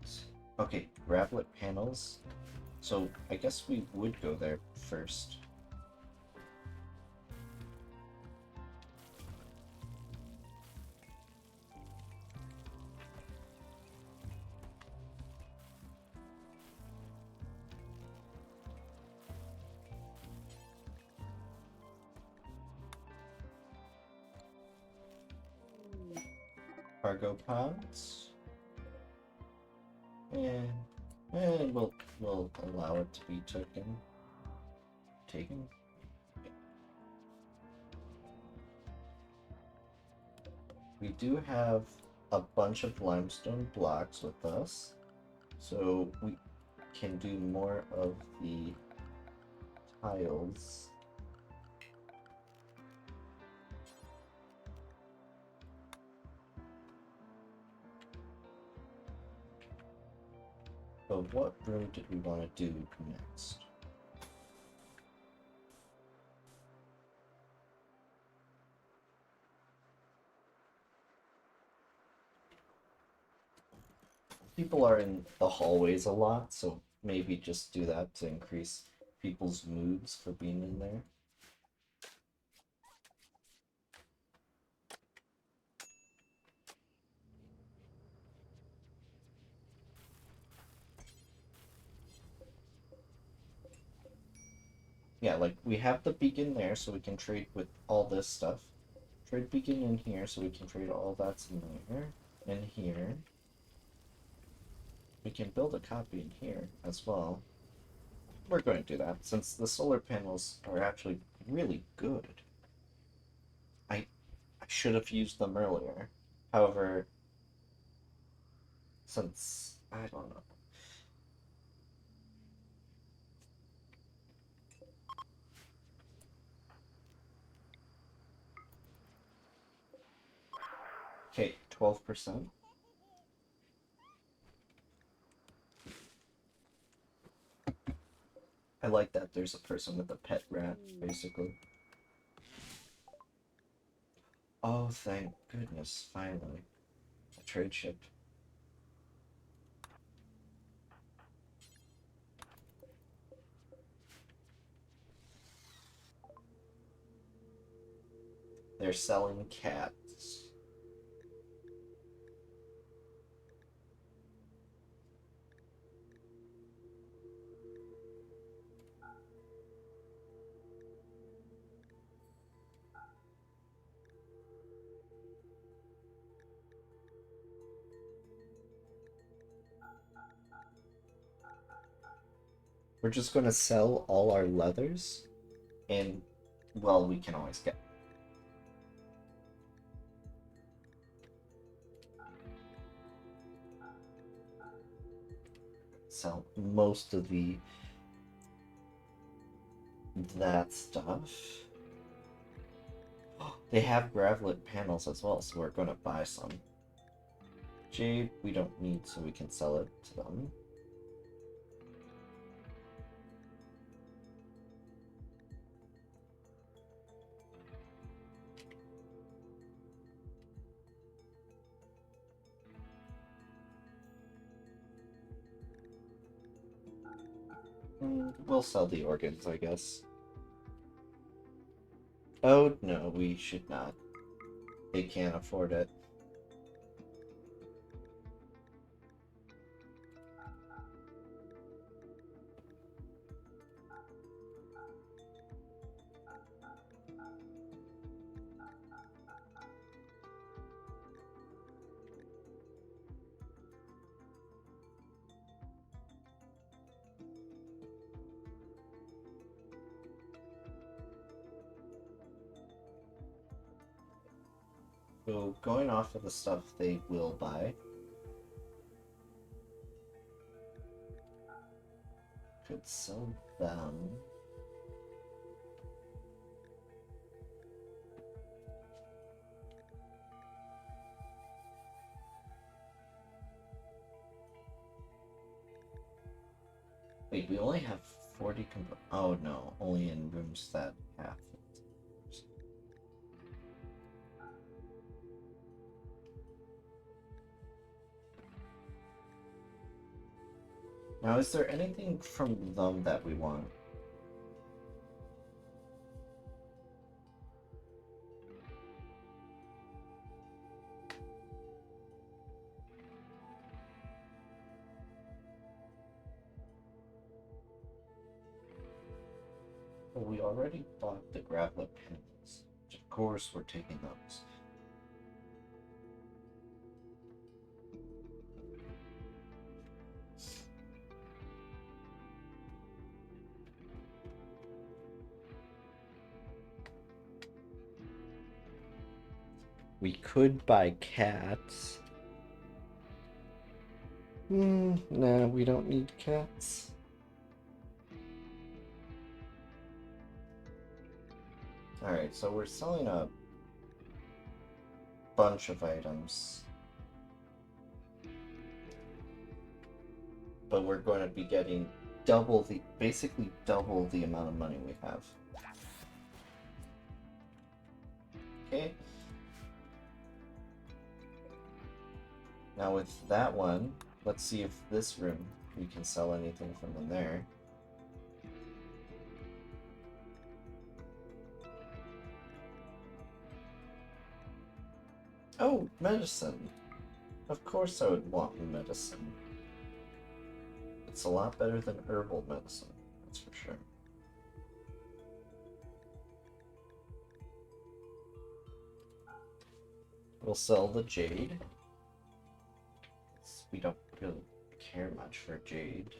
Okay, Gravlet panels. So I guess we would go there first. Cargo pods. And we'll allow it to be taken. We do have a bunch of limestone blocks with us, so we can do more of the tiles. But what room did we want to do next? People are in the hallways a lot, so maybe just do that to increase people's moods for being in there. Yeah, like we have the beacon there so we can trade with all this stuff. Trade beacon in here so we can trade all that's in there. In here. We can build a copy in here as well. We're going to do that since the solar panels are actually really good. I should have used them earlier. However, since I don't know. Okay, 12%. I like that there's a person with a pet rat, basically. Oh, thank goodness, finally. A trade ship. They're selling cats. We're just gonna sell all our leathers, and, well, we can always get sell most of that stuff. They have gravelit panels as well, so we're gonna buy some. Jade we don't need, so we can sell it to them. We'll sell the organs, I guess. Oh, no, we should not. They can't afford it. So, going off of the stuff they will buy, could sell them. Wait, we only have 40 oh no, only in rooms that have it. Now, is there anything from them that we want? Well, we already bought the gravelet panels. Of course, we're taking those. We could buy cats. Nah, we don't need cats. Alright, so we're selling a bunch of items. But we're going to be getting basically double the amount of money we have. Okay. Now with that one, let's see if this room, we can sell anything from in there. Oh, medicine. Of course I would want medicine. It's a lot better than herbal medicine, that's for sure. We'll sell the jade. We don't really care much for jade.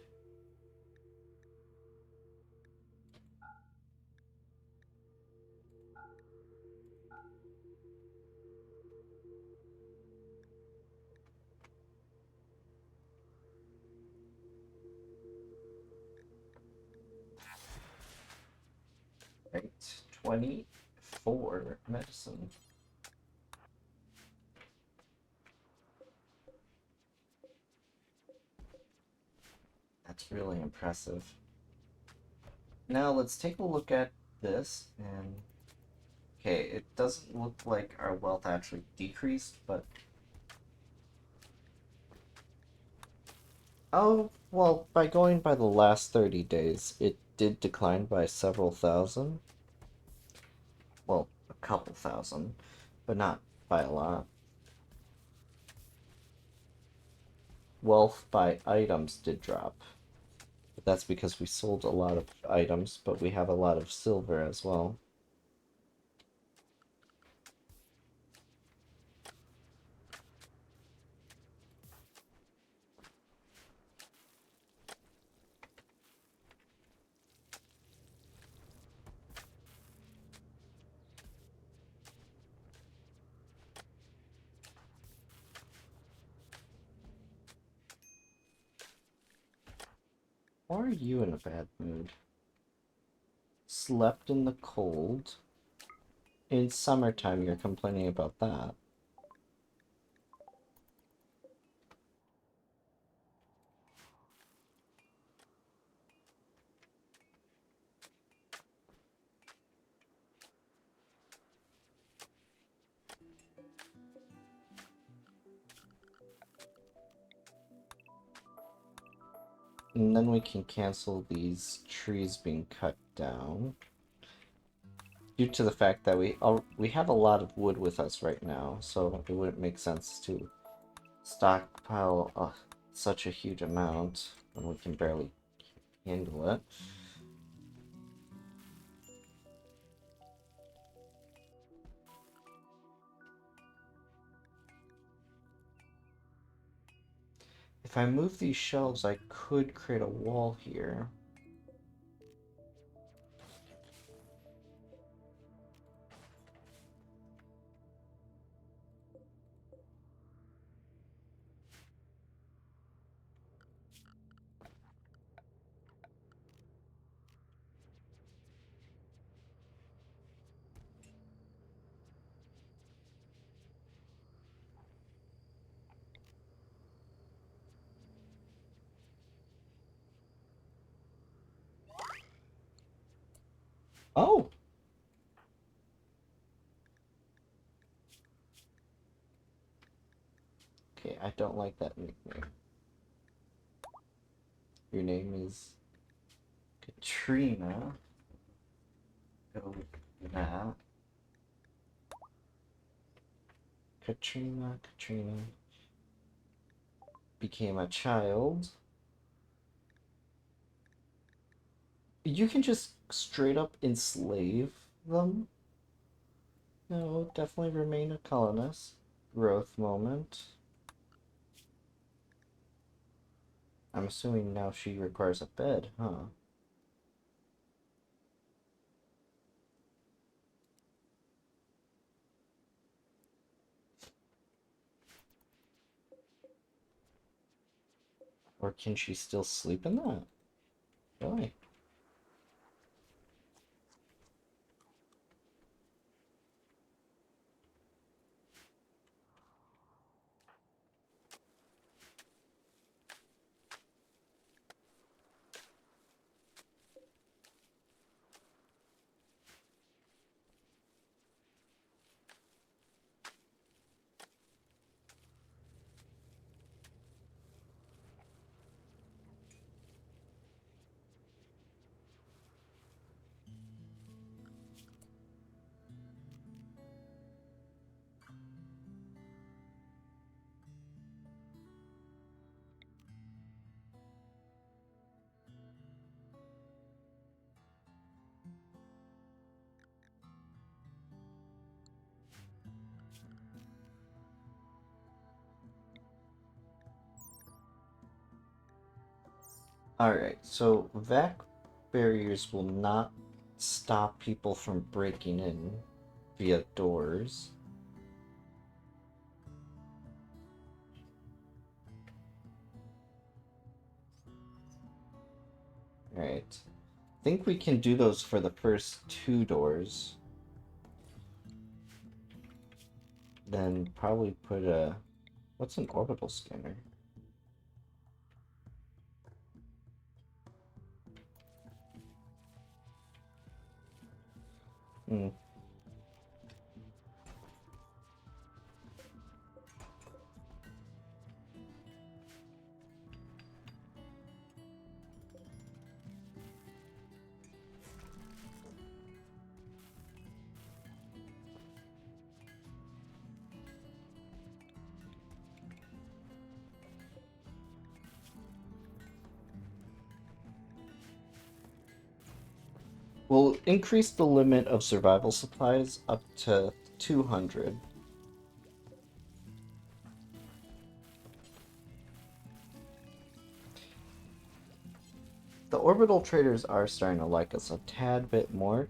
Right, 24 medicine. That's really impressive. Now let's take a look at this, and okay, it doesn't look like our wealth actually decreased, but oh, well, by going by the last 30 days, it did decline by several thousand. Well, a couple thousand, but not by a lot. Wealth by items did drop. But that's because we sold a lot of items, but we have a lot of silver as well. Why are you in a bad mood? Slept in the cold. In summertime, you're complaining about that. And then we can cancel these trees being cut down. Due to the fact that we have a lot of wood with us right now, so it wouldn't make sense to stockpile such a huge amount when we can barely handle it. If I move these shelves, I could create a wall here. Oh! Okay, I don't like that nickname. Your name is Katrina. Go with that. Katrina became a child. You can just straight up enslave them. No, definitely remain a colonist. Growth moment. I'm assuming now she requires a bed, huh? Or can she still sleep in that? Really? Alright, so vac barriers will not stop people from breaking in via doors. Alright. I think we can do those for the first 2 doors. Then probably put a... What's an orbital scanner? Hmm. We'll increase the limit of survival supplies up to 200. The orbital traders are starting to like us a tad bit more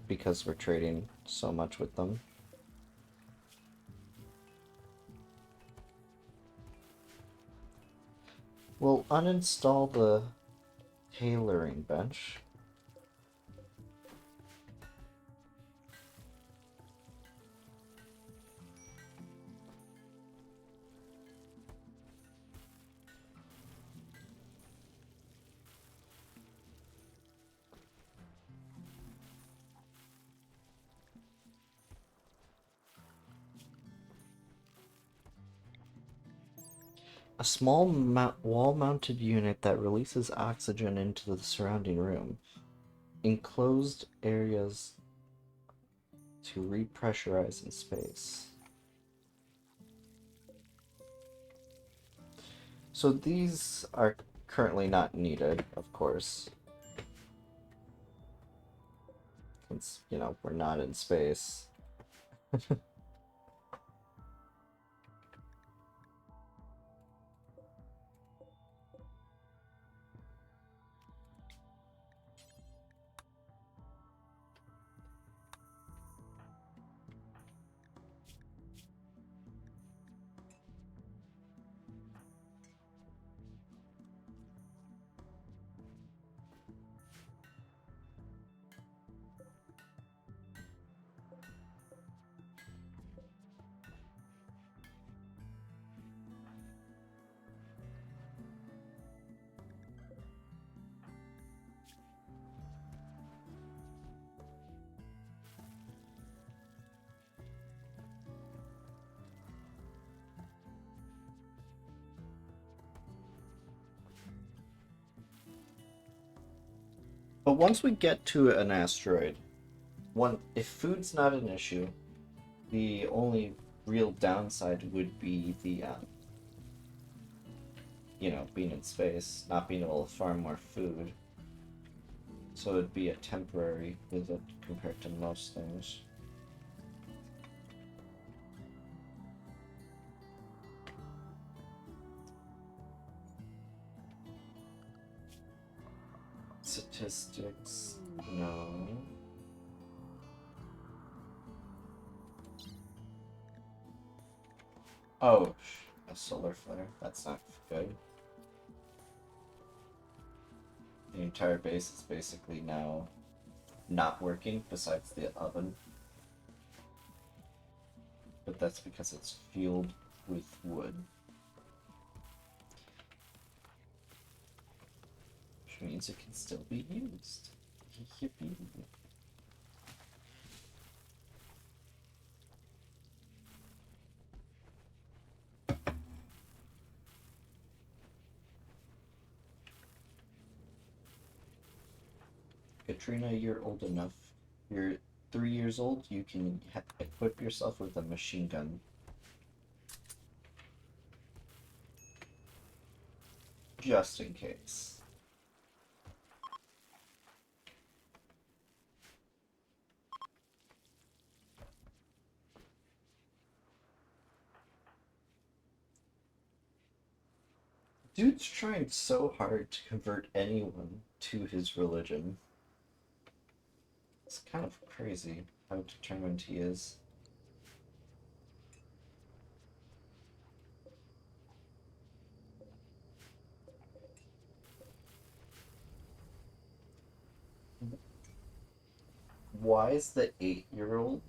because we're trading so much with them. We'll uninstall the tailoring bench. A small wall-mounted unit that releases oxygen into the surrounding room. Enclosed areas to repressurize in space. So these are currently not needed, of course. Since, you know, we're not in space. But once we get to an asteroid, if food's not an issue, the only real downside would be the, you know, being in space, not being able to farm more food. So it'd be a temporary visit compared to most things. Statistics, no. Oh, a solar flare. That's not good. The entire base is basically now not working besides the oven. But that's because it's fueled with wood. Which means it can still be used. Yippee. Katrina, you're old enough. You're 3 years old, you can equip yourself with a machine gun. Just in case. Dude's trying so hard to convert anyone to his religion. It's kind of crazy how determined he is. Why is the 8-year-old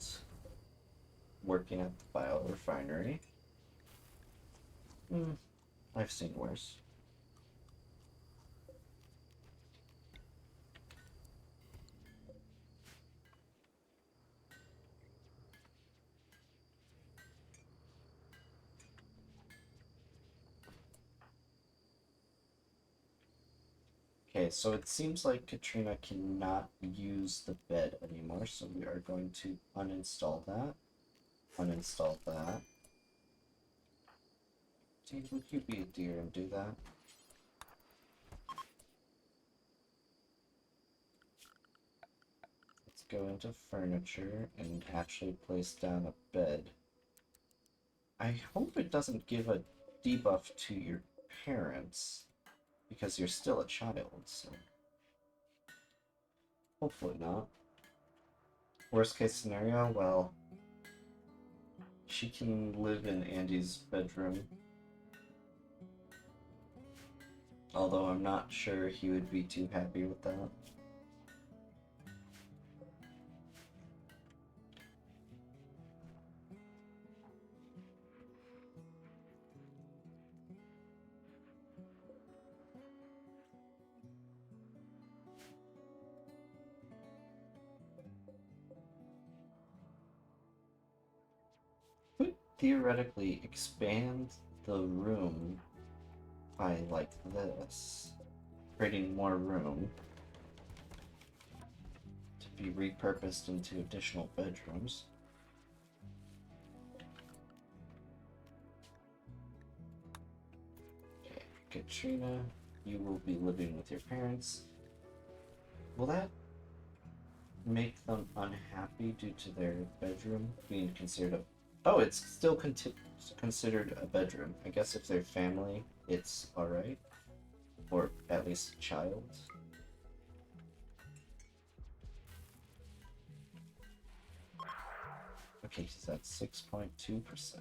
working at the biorefinery? I've seen worse. Okay, so it seems like Katrina cannot use the bed anymore, so we are going to uninstall that. Uninstall that. Dude, would you be a dear and do that? Let's go into furniture and actually place down a bed. I hope it doesn't give a debuff to your parents, because you're still a child, so... Hopefully not. Worst case scenario, well... She can live in Andy's bedroom. Although I'm not sure he would be too happy with that. Could theoretically expand the room by like this, creating more room to be repurposed into additional bedrooms. Okay, Katrina, you will be living with your parents. Will that make them unhappy due to their bedroom being considered a... Oh, it's still considered a bedroom. I guess if they're family, it's alright. Or at least a child. Okay, so that's 6.2%.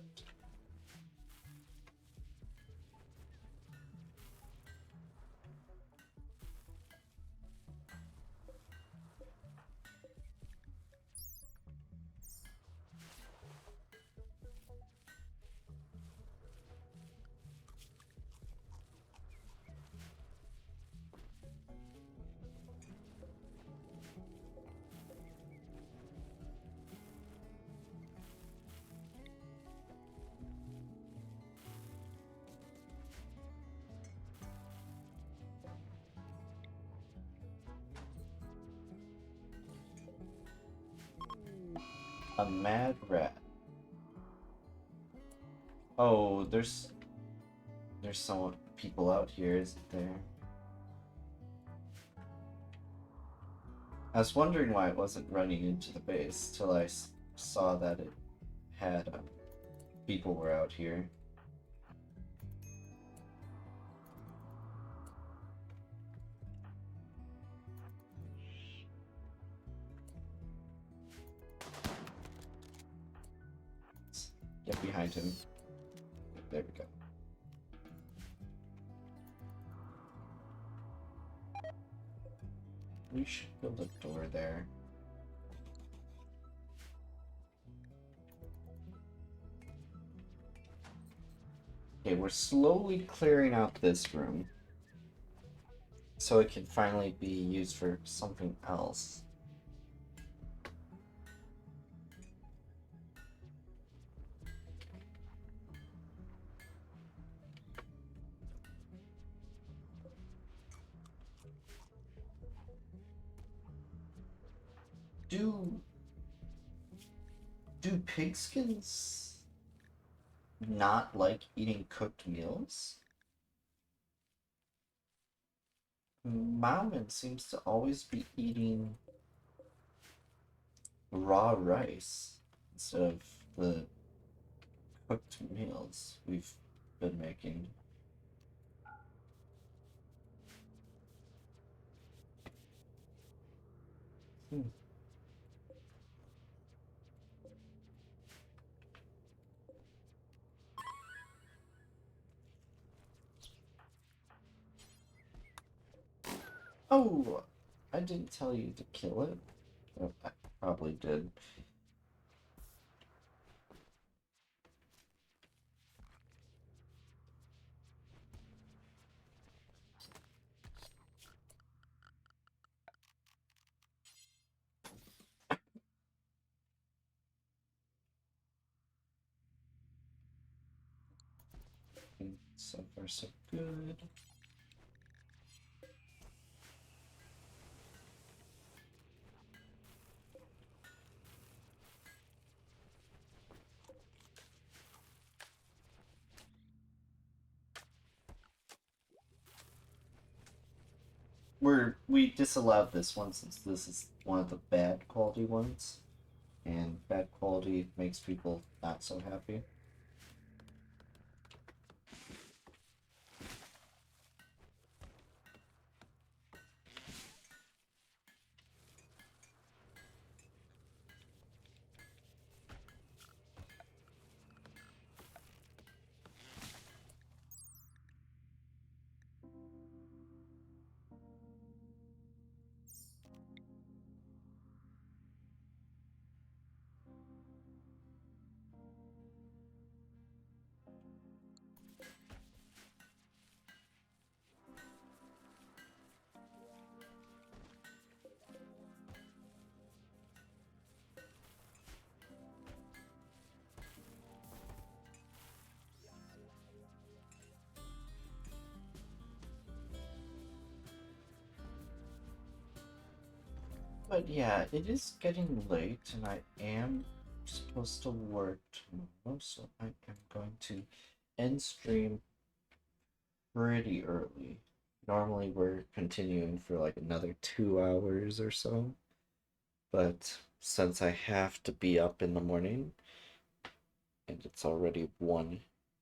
A mad rat. Oh, there's some people out here, isn't there? I was wondering why it wasn't running into the base till I saw that it had people were out here. Get behind him. There we go. we should build a door there. Okay, we're slowly clearing out this room so it can finally be used for something else. Do pigskins not like eating cooked meals? Malman seems to always be eating raw rice instead of the cooked meals we've been making. Hmm. Oh, I didn't tell you to kill it. Oh, I probably did. So far, so good. We disallowed this one since this is one of the bad quality ones, and bad quality makes people not so happy. But yeah, it is getting late, and I am supposed to work tomorrow, so I am going to end stream pretty early. Normally, we're continuing for like another 2 hours or so, but since I have to be up in the morning and it's already 1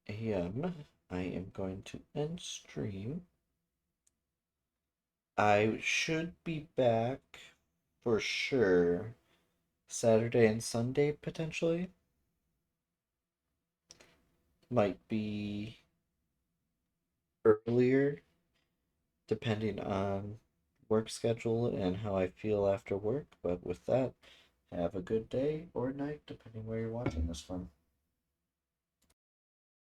a.m., I am going to end stream. I should be back for sure Saturday and Sunday potentially. Might be earlier depending on work schedule and how I feel after work. But with that, have a good day or night depending where you're watching this from.